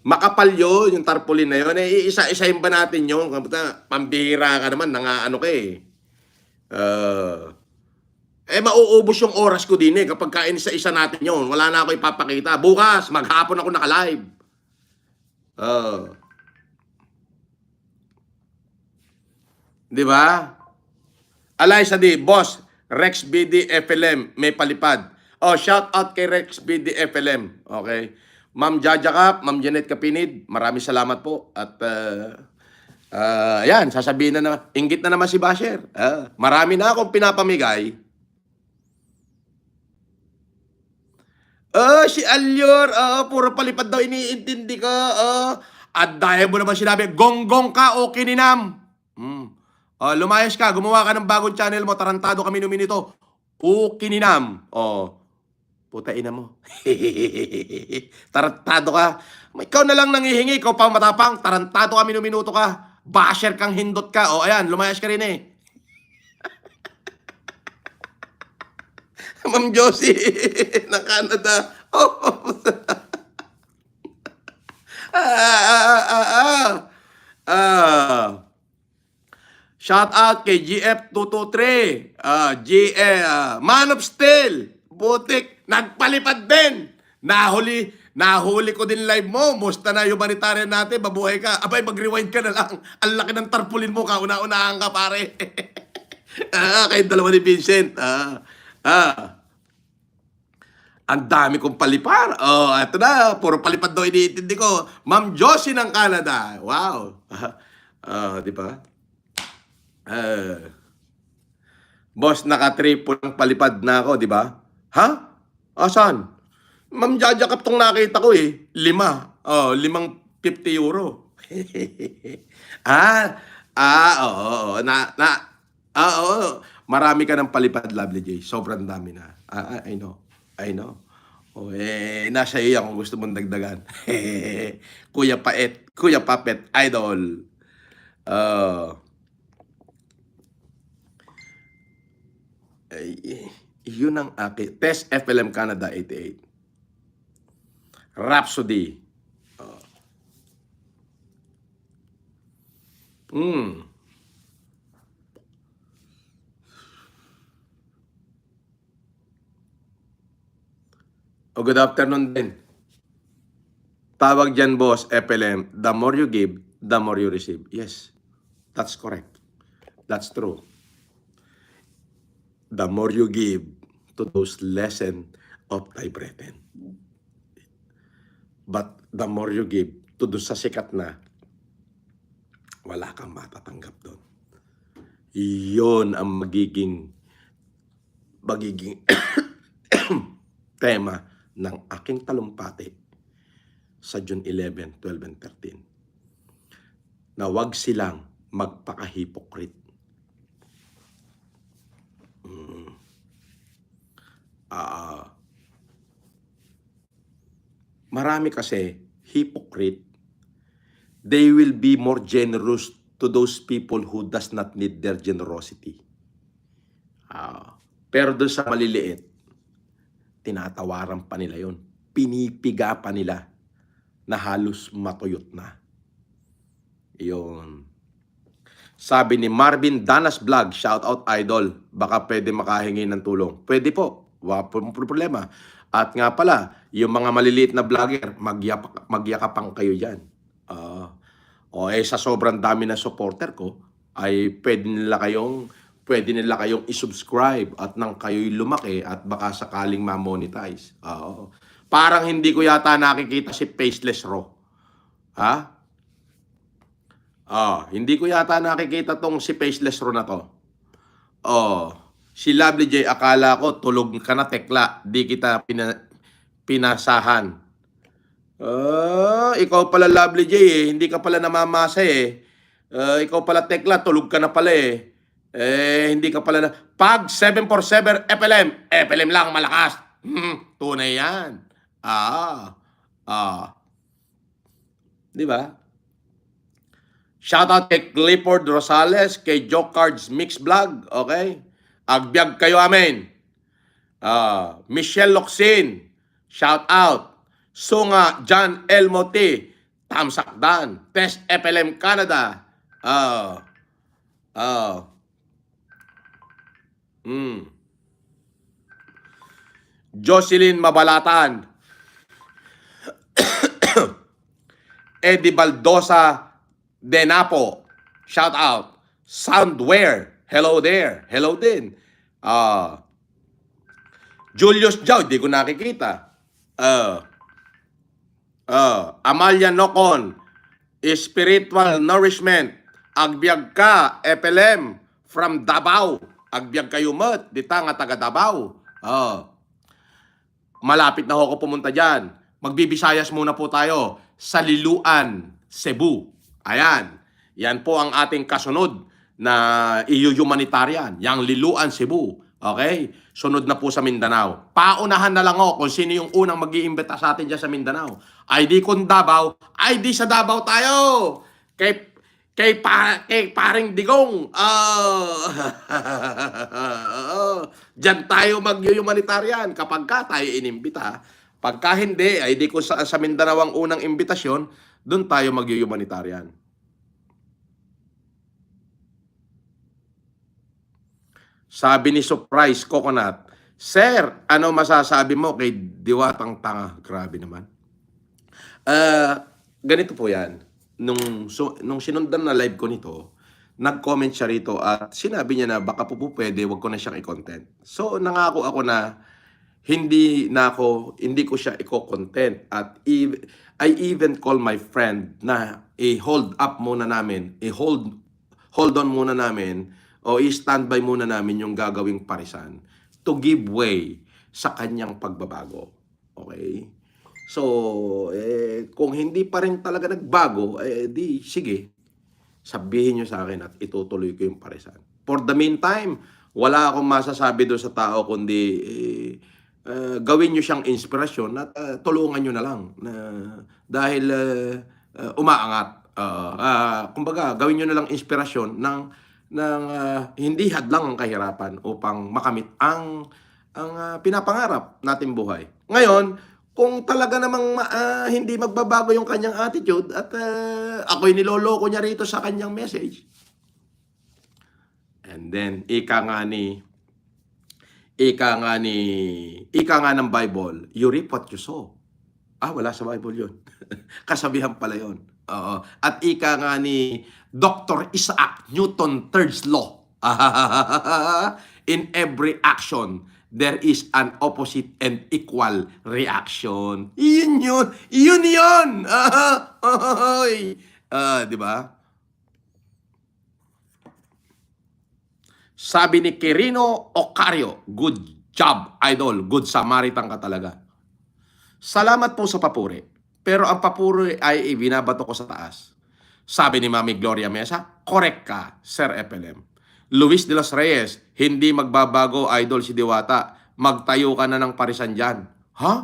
Makapal yun, yung tarpaulin na yun. Isa-isahin ba natin yun? Pambihira ka naman, nangaano ka eh. Mauubos yung oras ko din eh. Kapag kain-isa-isa natin yun, wala na ako ipapakita. Bukas, maghapon ako naka-live. Di ba? Alaysa di, boss, Rex BD FLM, may palipad. Shout out kay Rex BD FLM. Okay. Ma'am Jaja Kap, Ma'am Janet Kapinid, maraming salamat po. At yan, sasabihin na inggit na naman si Basher. Marami na akong pinapamigay. Si Alyor, puro palipad daw iniintindi ka. At dahil mo naman sinabi, gonggong ka o kininam. Lumayas ka, gumawa ka ng bagong channel mo, tarantado kami numinito. O kininam. Puta ina mo. Tarantado ka. Ikaw na lang nangihingi, ikaw pa matapang. Tarantado kami minuto ka. Basher kang hindot ka. Ayan, lumayas ka rin eh. Ma'am Josie ng Canada. Shout out kay GF223. Man of Steel. Butik. Nagpalipad din. Nahuli ko din live mo. Musta na humanitarian natin. Mabuhay ka. Abay, mag-rewind ka na lang. Ang laki ng tarpulin mo. Kauna-unahan ka, pare. Kayo dalawa ni Vincent. Ang dami kong palipar. Ito na. Puro palipad daw iniintindi ko. Ma'am Josie ng Canada. Wow. Di ba? Boss, naka-triple ang palipad na ako, di ba? Ha? Asan? Ma'am Jaja Kap tong nakita ko eh. 5. 50 euro. Oo. Oo. Marami ka ng palipad, Lovely J. Sobrang dami na. I know. Nasa iyo kung gusto mong dagdagan. Kuya Papet, idol. Yun ang akin. Test FLM Canada 88. Rhapsody. Good afternoon din. Tawag dyan, boss, FLM. The more you give, the more you receive. Yes, that's correct. That's true. The more you give to those lesson of thy brethren. But the more you give to doon sa sikat na, wala kang matatanggap doon. Iyon ang magiging tema ng aking talumpati sa June 11, 12, and 13. Na wag silang magpaka-hypocrite. Marami kasi hypocrite. They will be more generous to those people who does not need their generosity. Pero doon sa maliliit, tinatawaran pa nila yon, pinipiga pa nila na halos matuyot na. Yun. Sabi ni Marvin Danas Vlog, shout out idol, baka pwede makahingi ng tulong. Pwede po, wala po problema. At nga pala, yung mga maliliit na vlogger, magyakapang kayo dyan. Sa sobrang dami na supporter ko, ay pwede nila kayong isubscribe at nang kayo'y lumaki at baka sakaling ma-monetize. Parang hindi ko yata nakikita si Faceless Raw. Hindi ko yata nakikita tong si Faceless Raw na to. Si Lovely J, akala ko tulog ka na, tekla. Di kita pinasahan. Ikaw pala, Lovely J, hindi ka pala namamasa eh. Ikaw pala, tekla, tulog ka na pala eh. Hindi ka pala na. Pag 747 FLM lang malakas. Tunay yan. Di ba? Shoutout kay Clifford Rosales, kay Joe Cards Mix Vlog, okay? Agbyag kayo, amen. Michelle Locsin, shout out. Sunga John Elmoti, Tamsakdan, Test FLM Canada. Jocelyn Mabalatan, Eddie Baldosa Denapo, shout out. Soundware, hello there. Hello din. Julius Jau, di ko nakikita. Amalia Nocon, Spiritual Nourishment, agbyag ka, FLM, from Davao. Agbyag kayo mat, dita nga taga Davao. Malapit na ako pumunta dyan. Magbibisayas muna po tayo sa Liloan, Cebu. Ayan. Yan po ang ating kasunod na humanitarian. Yang Liloan, Cebu. Okay? Sunod na po sa Mindanao. Paunahan na lang ako kung sino yung unang mag-iimbita sa atin dyan sa Mindanao. ID kung Davao, ID sa Davao tayo. Kay paring Digong. Diyan tayo mag-humanitarian kapag ka tayo inimbita. Pagka hindi, ay di ko sa Mindanao ang unang imbitasyon, doon tayo mag-humanitarian. Sabi ni Surprise Coconut, Sir, ano masasabi mo kay Diwatang Tanga? Grabe naman. Ganito po yan. Nung sinundan na live ko nito, nag-comment siya rito at sinabi niya na baka po pwede, wag ko na siyang i-content. So, nangako ako na hindi ko siya i-content at I even call my friend na i-hold up muna namin, hold on muna namin o i-standby muna namin yung gagawing parisan to give way sa kanyang pagbabago. Okay? So, kung hindi pa rin talaga nagbago, di sige, sabihin nyo sa akin at itutuloy ko yung parisan. For the meantime, wala akong masasabi doon sa tao kundi gawin nyo siyang inspirasyon at tulungan nyo na lang dahil umaangat. Kumbaga, gawin nyo na lang inspirasyon ng hindi hadlang ang kahirapan upang makamit ang pinapangarap nating buhay. Ngayon, kung talaga namang hindi magbabago yung kanyang attitude at ako'y niloloko niya rito sa kanyang message. And then, ika nga ng Bible, you reap what you sow. Wala sa Bible yun. Kasabihan pala yun. Oo. At ika nga ni Dr. Isaac Newton Third's Law. In every action, there is an opposite and equal reaction. Yun yun! Yun yun! Di ba? Sabi ni Quirino Ocario, good job, idol. Good Samaritan ka talaga. Salamat po sa papuri. Pero ang papuri ay ibinabato ko sa taas. Sabi ni Mami Gloria Mesa, correct ka, Sir FLM. Luis de los Reyes, hindi magbabago, idol si Diwata. Magtayo ka na ng parisan dyan. Ha?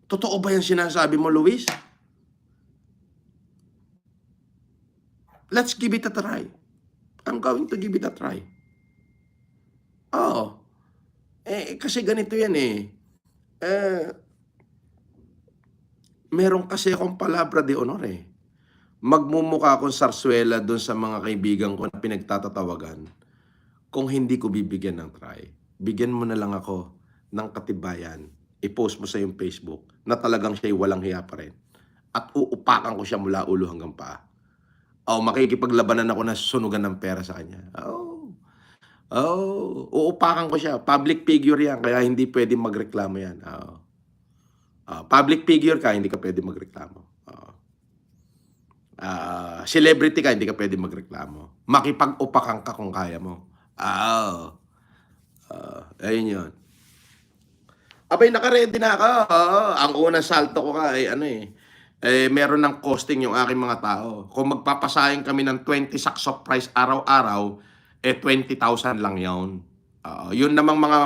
Totoo ba yan sinasabi mo, Luis? Let's give it a try. I'm going to give it a try. Kasi ganito yan meron kasi akong palabra de honor Magmumukha akong sarsuela doon sa mga kaibigan ko na pinagtatatawagan kung hindi ko bibigyan ng try. Bigyan mo na lang ako ng katibayan. I-post mo sa yung Facebook na talagang siya'y walang hiya pa rin. At uupakan ko siya mula ulo hanggang paa. Makikipaglabanan ako na sunugan ng pera sa kanya. Uupakan ko siya. Public figure yan, kaya hindi pwede magreklamo yan. Public figure ka, hindi ka pwede magreklamo. Celebrity ka, hindi ka pwede magreklamo. Makipag-upakan ka kung kaya mo. Ayun yun. Abay, naka-ready na ako. Ang unang salto ko ka meron ng costing yung aking mga tao. Kung magpapasayang kami ng 20 sacks of rice araw-araw, 20,000 lang yun. Yun namang mga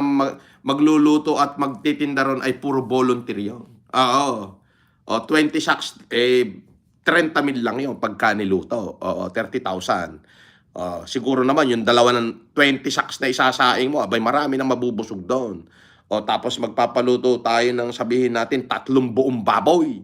magluluto at magtitinda ron ay puro volunteer yun. 20 sacks, 30,000 lang yun pagka niluto. 30,000. Siguro naman yung dalawa ng 20 sacks na isasaing mo, abay marami nang mabubusog doon. Tapos magpapaluto tayo ng sabihin natin 3 buong baboy.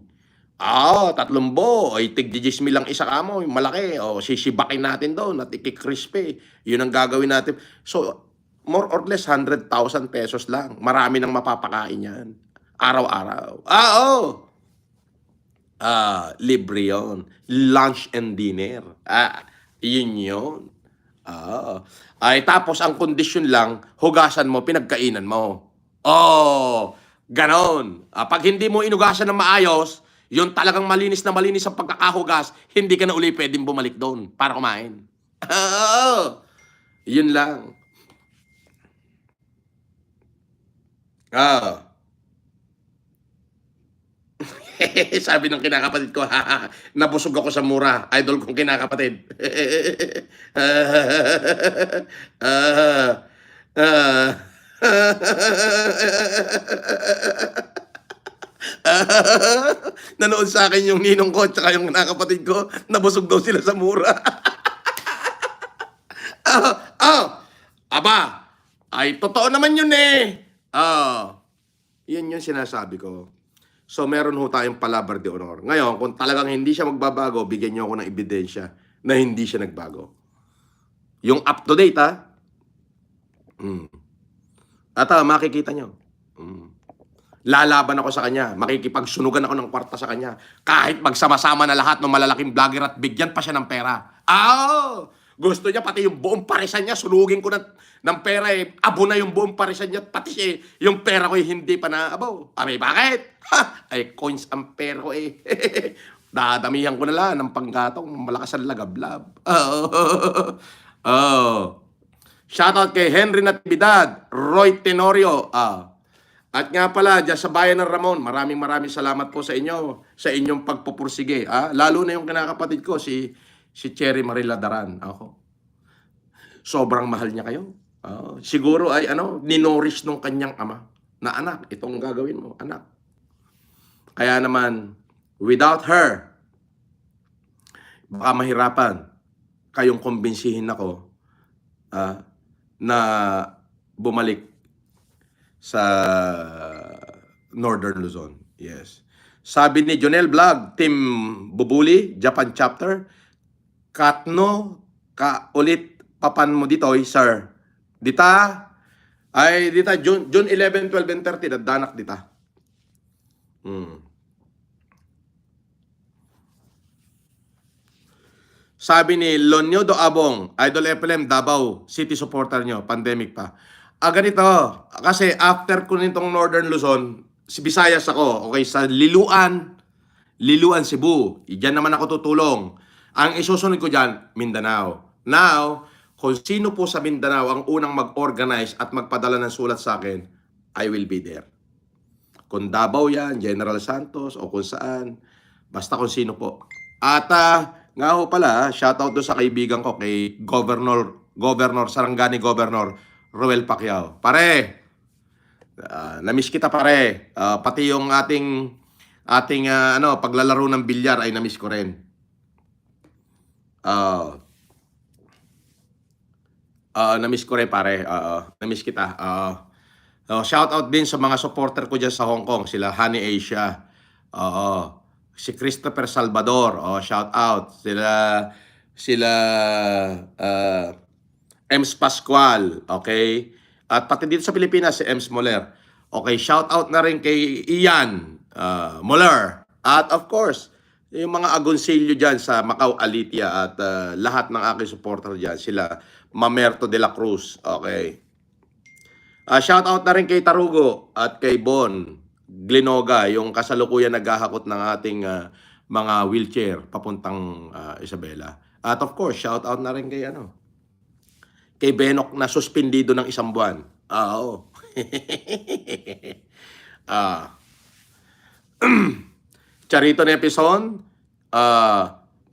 3 buo, ay tig-10 lang isa kamo, malaki. Sisibakin natin doon at ikikrispy. Yun ang gagawin natin. So, more or less 100,000 pesos lang. Marami nang mapapakain yan. Araw-araw. Libre yun. Lunch and dinner. Yun yun. Tapos ang kondisyon lang, hugasan mo, pinagkainan mo. Ganon. Pag hindi mo inugasan ng maayos, yung talagang malinis na malinis ang pagkakahugas, hindi ka na uli pwedeng bumalik doon para kumain. Yun lang. Sabi ng kinakapatid ko, nabusog ako sa mura. Idol kong kinakapatid. Nanood sa akin yung ninong ko at saka yung nakapatid ko, nabusog daw sila sa mura. Aba, ay totoo naman yun Yan yung sinasabi ko. So, meron ho tayong palabra de honor. Ngayon, kung talagang hindi siya magbabago, bigyan niyo ako ng ebidensya na hindi siya nagbago. Yung up to date, ha? At makikita niyo. Lalaban ako sa kanya. Makikipagsunugan ako ng kwarta sa kanya. Kahit magsama-sama na lahat ng malalaking vlogger at bigyan pa siya ng pera. Gusto niya pati yung buong parisan niya, sunugin ko ng pera eh. Abo na yung buong parisan niya, pati siya yung pera ko hindi pa na abo. Bakit? Ay, coins ang pera ko eh. Dadamihan ko na lang ng panggatong, malakas ang lagablab. Shoutout kay Henry Natividad, Roy Tenorio. At nga pala, dyan sa bayan ng Ramon, maraming salamat po sa inyo, sa inyong pagpupursige. Lalo na yung kinakapatid ko, si Cherry Marila Daran. Ako. Sobrang mahal niya kayo. Siguro ay ninorish nung kanyang ama na anak, itong gagawin mo, anak. Kaya naman, without her, baka mahirapan kayong kumbinsihin ako na bumalik sa Northern Luzon. Yes. Sabi ni Jonel Vlog, Team Bubuli, Japan Chapter, Katno, ka ulit papan mo dito, sir. Dita, June 11, 12, and 30, dadanak dita. Sabi ni Lonyodo Abong, Idol FLM, Davao, City supporter nyo, pandemic pa. Ganito, kasi after ko nitong Northern Luzon, si Visayas ako, okay, sa Liluan, Cebu. Diyan naman ako tutulong. Ang isusunod ko dyan, Mindanao. Now, kung sino po sa Mindanao ang unang mag-organize at magpadala ng sulat sa akin, I will be there. Kung Davao yan, General Santos, o kung saan, basta kung sino po. At nga ho pala, shoutout doon sa kaibigan ko kay Governor Sarangani Governor Roel Pacquiao. Pare, namiss kita pare. Pati yung ating paglalaro ng bilyar ay namiss ko rin. Namiss ko rin pare. Namiss kita. Shoutout din sa mga supporter ko dyan sa Hong Kong. Sila Honey Asia. Si Christopher Salvador. Shoutout. Sila Ems Pascual, okay? At pati dito sa Pilipinas, si Ems Moller. Okay, shout out na rin kay Ian Moller. At of course, yung mga agonsilyo dyan sa Macau, Alitia at lahat ng aking supporter dyan, sila Mamerto de la Cruz, okay? Shout out na rin kay Tarugo at kay Bon Glinoga, yung kasalukuyan naghahakot ng ating mga wheelchair papuntang Isabela. At of course, shout out na rin kay kay Benok na suspendido ng 1 buwan. Oo. Charito Nepison,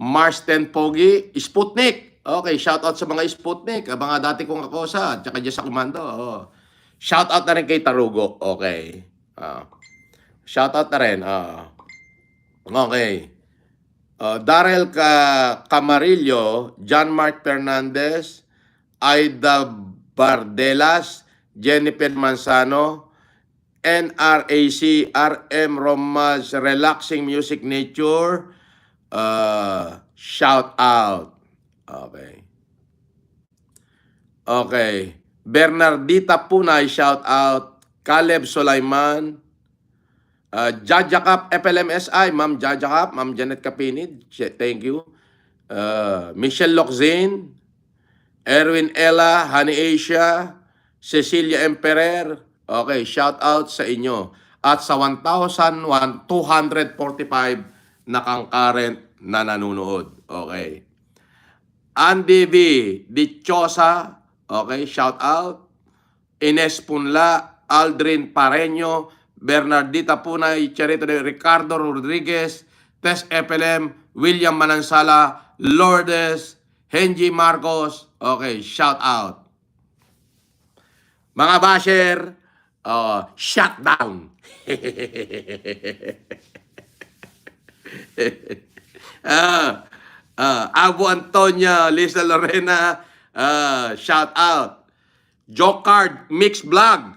Mars 10 Pogi, Sputnik. Okay, shout out sa mga Sputnik, mga dati kong kakosa, tsaka dyan sa komando. Shout out na rin kay Tarugo. Okay. Shout out na rin. Okay. Darrell Camarillo, John Mark Fernandez, Aida Bardelas, Jennifer Manzano, NRAC, RM Romas, Relaxing Music Nature, shout out. Okay. Okay. Bernardita Punay, shout out. Caleb Sulaiman, Jaja Cap, FLMSI, Ma'am Jaja Cap, Ma'am Janet Capinid, thank you. Michelle Loczin, Erwin Ella, Honey Asia, Cecilia Emperer, okay, shout out sa inyo. At sa 1,245 na concurrent na nanonood, okay. Andy V. Dichosa, okay, shout out. Ines Punla, Aldrin Pareño, Bernardita Punay, Charito de Ricardo Rodriguez, Tess FLM, William Manansala, Lourdes, Henji Marcos, okay, shout out. Mga basher, shut down. Abu Antonio, Lisa Lorena, shout out. Jokard Mix Vlog,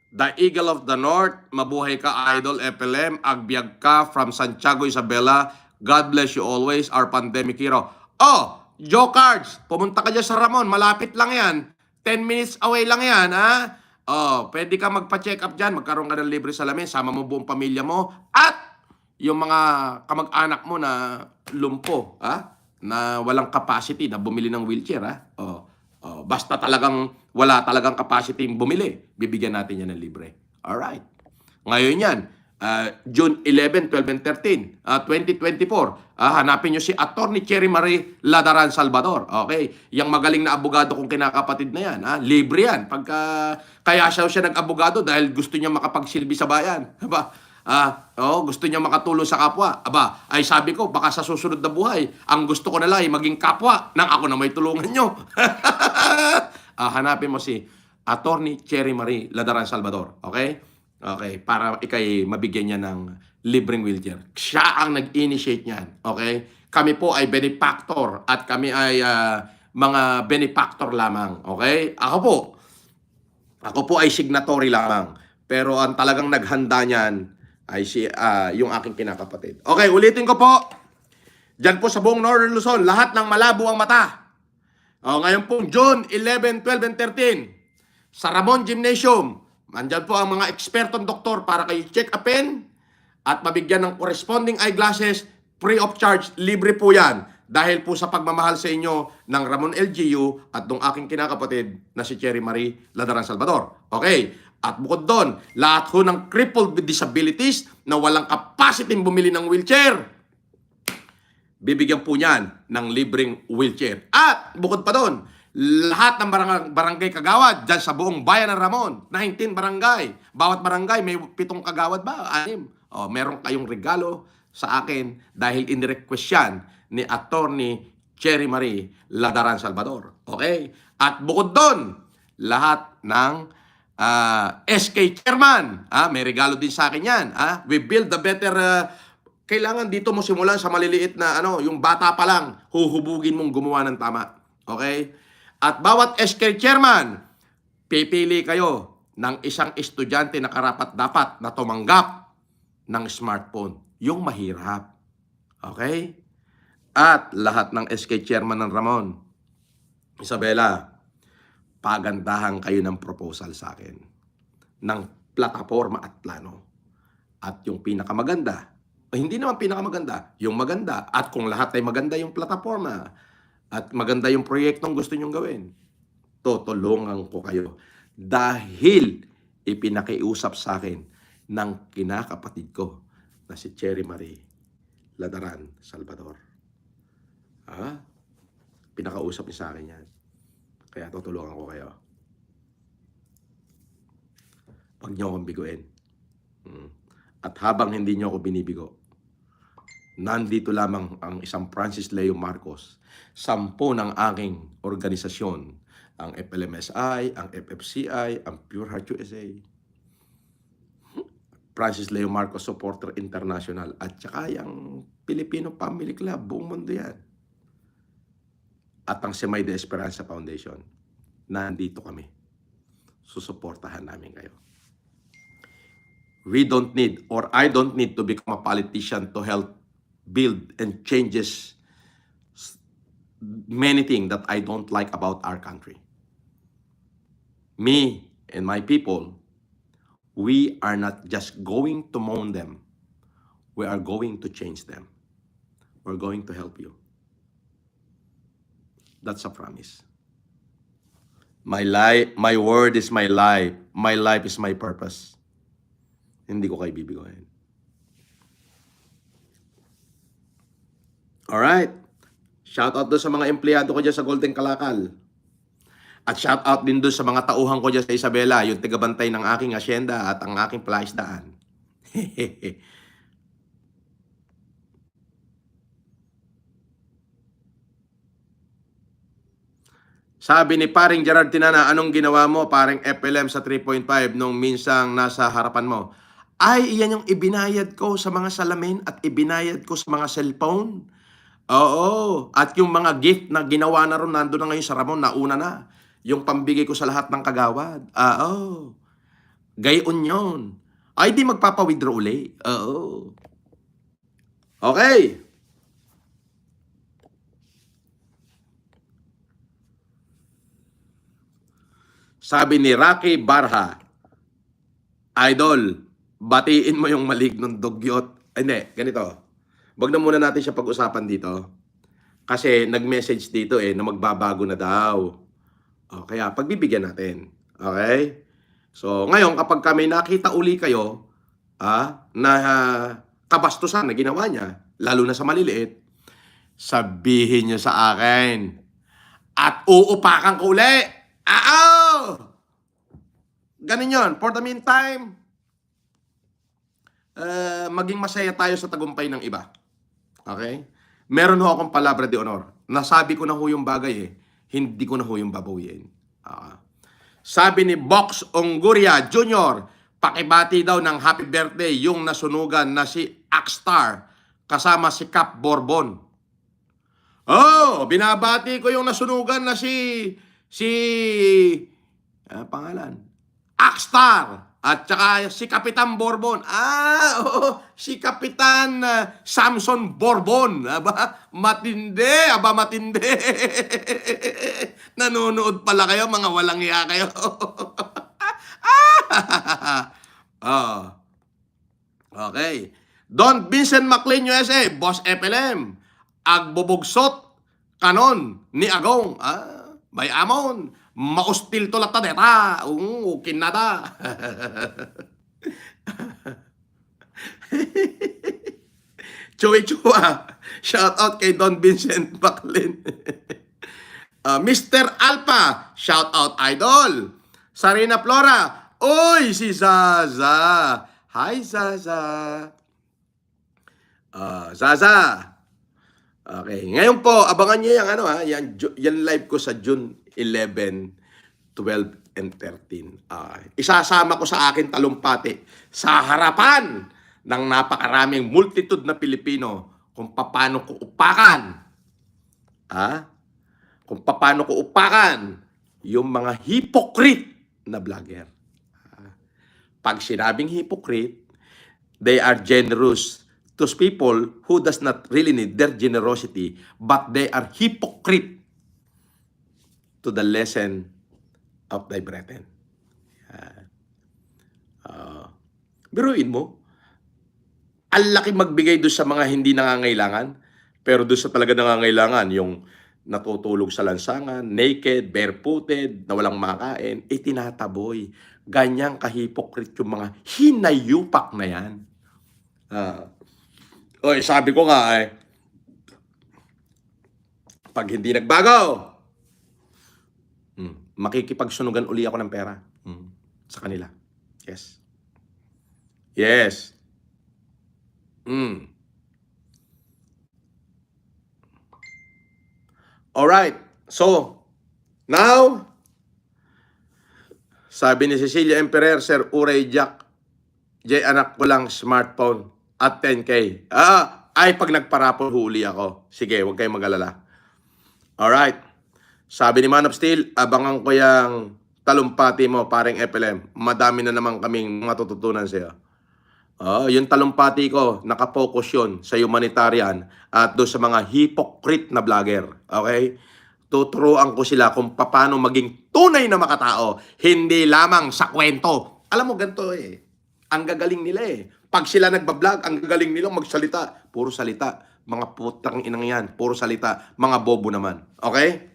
The Eagle of the North, mabuhay ka Idol FLM, agbyag ka from Santiago, Isabela. God bless you always, our pandemic hero. Oh, Joe Cards, pumunta ka dyan sa Ramon, malapit lang yan. 10 minutes away lang yan, ha? Oh, pwede ka magpa-check up dyan, magkaroon ka ng libre salamin, sama mo buong pamilya mo, at yung mga kamag-anak mo na lumpo, ha? Na walang capacity na bumili ng wheelchair, ha? Oh. Oh, basta talagang wala talagang capacity bumili, bibigyan natin yan ng libre. Alright. Ngayon yan, June 11, 12, and 13, 2024, hanapin nyo si Attorney Cherry Marie Ladaran Salvador. Okay? Yang magaling na abogado kong kinakapatid na yan. Libre yan. Kaya siya nag-abogado dahil gusto niya makapagsilbi sa bayan. Diba? Gusto niya makatulong sa kapwa. Aba, ay sabi ko, baka sa susunod na buhay, ang gusto ko na lang ay maging kapwa nang ako na may tulungan nyo. Hanapin mo si Attorney Cherry Marie Ladaran Salvador. Okay? Okay, para ikay mabigyan niya ng libreng wheelchair. Siya ang nag-initiate niyan. Okay? Kami po ay benefactor at kami ay mga benefactor lamang. Okay? Ako po ay signatory lamang. Pero ang talagang naghanda niyan ay yung aking kinakapatid. Okay, ulitin ko po. Diyan po sa buong Northern Luzon, lahat ng malabo ang mata. Ngayon pong June 11, 12, and 13, sa Ramon Gymnasium, andyan po ang mga ekspertong doktor para kayo check upin at mabigyan ng corresponding eyeglasses, free of charge, libre po yan. Dahil po sa pagmamahal sa inyo ng Ramon LGU at ng aking kinakapatid na si Cherry Marie Ladaran Salvador. Okay. At bukod doon, lahat ho ng crippled with disabilities na walang capacity bumili ng wheelchair, bibigyan po niyan ng libreng wheelchair. At bukod pa doon, lahat ng barangay kagawad dyan sa buong bayan ng Ramon, 19 barangay. Bawat barangay may 7 kagawad ba? 6. Meron kayong regalo sa akin dahil in-request yan ni Attorney Cherry Marie Ladaran Salvador. Okay? At bukod doon, lahat ng SK Chairman, may regalo din sa akin yan. We build the better, kailangan dito mo simulan sa maliliit na, yung bata pa lang, huhubugin mong gumawa ng tama. Okay? At bawat SK Chairman, pipili kayo ng isang estudyante na karapat-dapat na tumanggap ng smartphone. Yung mahirap. Okay? At lahat ng SK Chairman ng Ramon, Isabela, pagandahan kayo ng proposal sa akin ng plataforma at plano. At yung pinakamaganda, hindi naman pinakamaganda, yung maganda. At kung lahat ay maganda yung plataforma at maganda yung proyektong gusto nyong gawin, tutulungan ko kayo. Dahil ipinakiusap sa akin ng kinakapatid ko na si Cherry Marie Ladaran Salvador. Pinakausap niya sa akin yan. Kaya tutulungan ko kayo. Huwag niyo akong biguin. At habang hindi niyo ako binibigo, nandito lamang ang isang Francis Leo Marcos, 10 ng aking organisasyon, ang FLMSI, ang FFCI, ang Pure Heart USA, Francis Leo Marcos Supporter International, at saka yung Filipino Family Club, buong mundo yan. At ang Semay de Esperanza Foundation, nandito kami. Susuportahan namin kayo. We don't need, or I don't need to become a politician to help build and changes many things that I don't like about our country. Me and my people, we are not just going to mourn them. We are going to change them. We're going to help you. That's a promise. My word is my life. My life is my purpose. Hindi ko kayo bibigoyin. Alright. Shout out doon sa mga empleyado ko dyan sa Golden Kalakal. At shout out din doon sa mga tauhan ko dyan sa Isabela, yung tigabantay ng aking asyenda at ang aking palaisdaan. Sabi ni paring Gerard Tinana, anong ginawa mo paring FLM sa 3.5 nung minsang nasa harapan mo? Ay, iyan yung ibinayad ko sa mga salamin at ibinayad ko sa mga cellphone. Oo. At yung mga gift na ginawa na ron, nandun na ngayon sa Ramon, nauna na. Yung pambigay ko sa lahat ng kagawad. Oo. Gayon yun. Ay, di magpapa-withdraw uli. Oo. Okay. Sabi ni Rocky Barha, Idol, batiin mo yung malignong dugyot. Ay, hindi, ganito. Wag na muna natin siya pag-usapan dito. Kasi nag-message dito na magbabago na daw. O, kaya pagbibigyan natin. Okay? So, ngayon, kapag kami nakita uli kayo, na kabastusan na ginawa niya, lalo na sa maliliit, sabihin niyo sa akin. At uupakan ko uli. Ganun yun. For the meantime, maging masaya tayo sa tagumpay ng iba. Okay? Meron ho akong palabra de honor. Nasabi ko na ho yung bagay hindi ko na ho yung babawiin. Sabi ni Box Onguria Jr., pakibati daw ng happy birthday yung nasunugan na si Akstar kasama si Cap Bourbon. Binabati ko yung nasunugan na si pangalan? Akstar at saka si Kapitan Bourbon. Si Kapitan Samson Bourbon. Matindi. Matindi. Nanonood pala kayo, mga walang iya kayo. Okay. Don Vincent McLean USA, Boss FLM. Agbubugsot kanon ni Agong. May amon. Maustil to lata deta. Kinada. Chuy Chua. Shout out kay Don Vincent McLean. Mr. Alpha. Shout out idol. Sarina Flora. Uy, si Zaza. Hi, Zaza. Zaza. Okay. Ngayon po, abangan niyo yung yan live ko sa June 11, 12, and 13. Isasama ko sa akin talumpati sa harapan ng napakaraming multitude na Pilipino kung paano ko upakan. Kung paano ko upakan yung mga hypocrite na vlogger. Pag sinabing hypocrite, they are generous to people who does not really need their generosity, but they are hypocrite to the lesson of thy brethren. Biruin mo, ang laki magbigay doon sa mga hindi nangangailangan, pero doon sa talaga nangangailangan, yung natutulog sa lansangan, naked, barefooted, na walang makain, tinataboy. Ganyang kahipokrit yung mga hinayupak na yan. Sabi ko nga pag hindi nagbago, makikipagsunugan uli ako ng pera sa kanila. Yes. Yes. Alright. So, now, sabi ni Cecilia Emperer, Sir Uray Jack, anak ko lang smartphone at 10K. Pag nagparapol, huli ako. Sige, huwag kayong mag-alala. Alright. Sabi ni Man of Steel, abangan ko yung talumpati mo, paring FLM. Madami na naman kaming matututunan sa'yo. Yung talumpati ko, nakapokus yun sa humanitarian at doon sa mga hypocrite na vlogger. Okay? Tuturuan ko sila kung paano maging tunay na makatao, hindi lamang sa kwento. Alam mo, ganito ang gagaling nila Pag sila nagbablog, ang gagaling nilang magsalita. Puro salita. Mga putang inang yan. Puro salita. Mga bobo naman. Okay?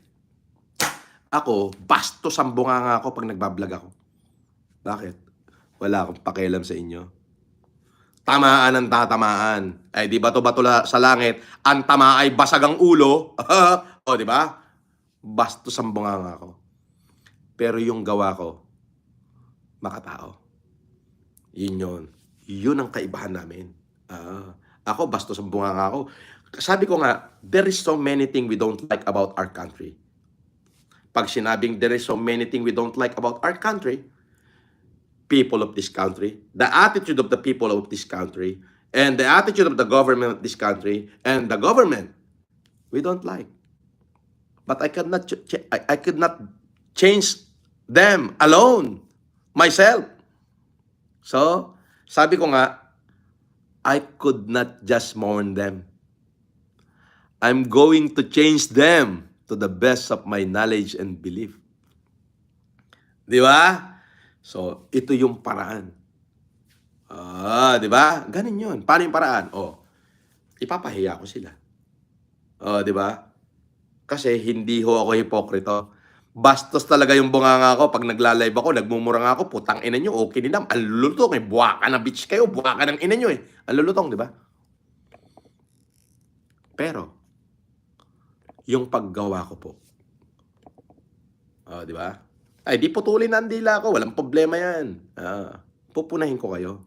Ako, bastos ang bunganga ako pag nagbablog ako. Bakit? Wala akong pakialam sa inyo. Tamaan ang tatamaan. Di bato-bato sa langit. Ang tama ay basag ang ulo. Di ba? Bastos ang bunganga ako. Pero yung gawa ko, makatao. Yun yun. Yun ang kaibahan namin. Ako, bastos ang bunganga ako. Sabi ko nga, there is so many things we don't like about our country. Pag sinabing there is so many things we don't like about our country, people of this country, the attitude of the people of this country, and the attitude of the government of this country, and the government, we don't like. But I could not change them alone, myself. So, sabi ko nga, I could not just mourn them. I'm going to change them to the best of my knowledge and belief. Di ba? So, ito yung paraan. Di ba? Ganun yun. Paano yung paraan? Ipapahiya ko sila. Di ba? Kasi hindi ho ako hipokrito. Bastos talaga yung bunganga ko. Pag nagla-live ako, nagmumura nga ako, putang ina nyo, okay nila. Ang lulutong eh. Buwaka na bitch kayo. Buwaka ng ina nyo eh. Ang lulutong, di ba? Pero, yung paggawa ko po, di ba? Ay, di putulin na ang dila ko. Walang problema yan. Pupunahin ko kayo.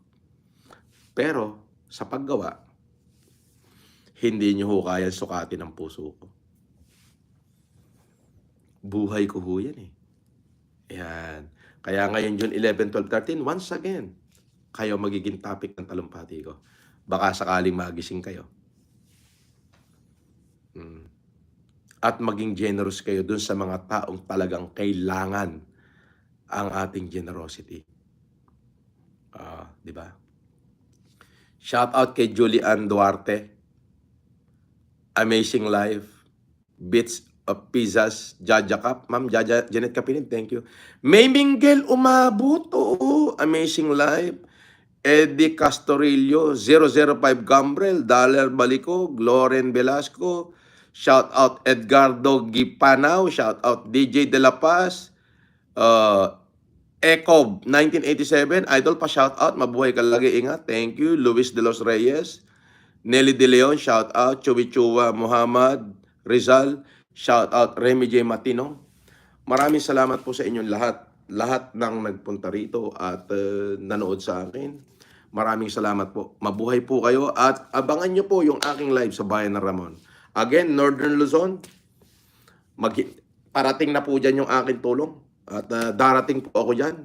Pero, sa paggawa, hindi nyo ho kaya sukatin ang puso ko. Buhay ko ho yan eh. Yan. Kaya ngayon June 11, 12, 13, once again, kayo magiging topic ng talumpati ko. Baka sakaling magising kayo. At maging generous kayo dun sa mga taong talagang kailangan ang ating generosity. Di ba? Shout out kay Julian Duarte. Amazing Life. Bits of Pizzas. Jaja Cup. Ma'am Jaja Janet Kapinin, thank you. May Minggel umabot. Oo. Amazing Life. Eddie Castorillo. 005 Gambrel. Daler Balicog. Loren Velasco. Shout out Edgardo Gipanaw. Shout out DJ De La Paz. Ecob 1987. Idol pa shout out. Mabuhay ka lagi. Ingat. Thank you. Luis De Los Reyes. Nelly De Leon. Shout out. Chubichua Muhammad Rizal. Shout out Remy J. Matinong. Maraming salamat po sa inyong lahat. Lahat ng nagpunta rito at nanood sa akin. Maraming salamat po. Mabuhay po kayo at abangan nyo po yung aking live sa Bayan ng Ramon. Again, Northern Luzon, parating na po dyan yung aking tulong. At darating po ako dyan.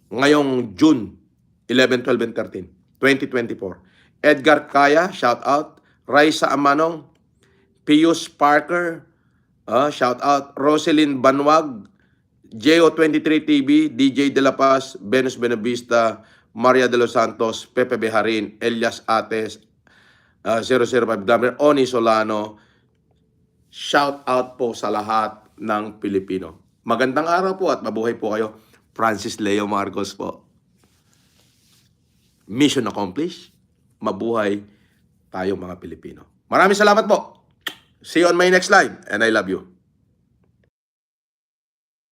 Ngayong June 11, 12, and 13, 2024. Edgar Kaya, shout out. Raisa Amanong, Pius Parker, shout out. Roselyn Banwag, JO23 TV, DJ De La Paz, Venus Benavista, Maria De Los Santos, Pepe Beharin, Elias Ates, 005 Glamour, Oni Solano. Shout out po sa lahat ng Pilipino. Magandang araw po at mabuhay po kayo. Francis Leo Marcos po. Mission accomplished. Mabuhay tayong mga Pilipino. Maraming salamat po. See you on my next live and I love you.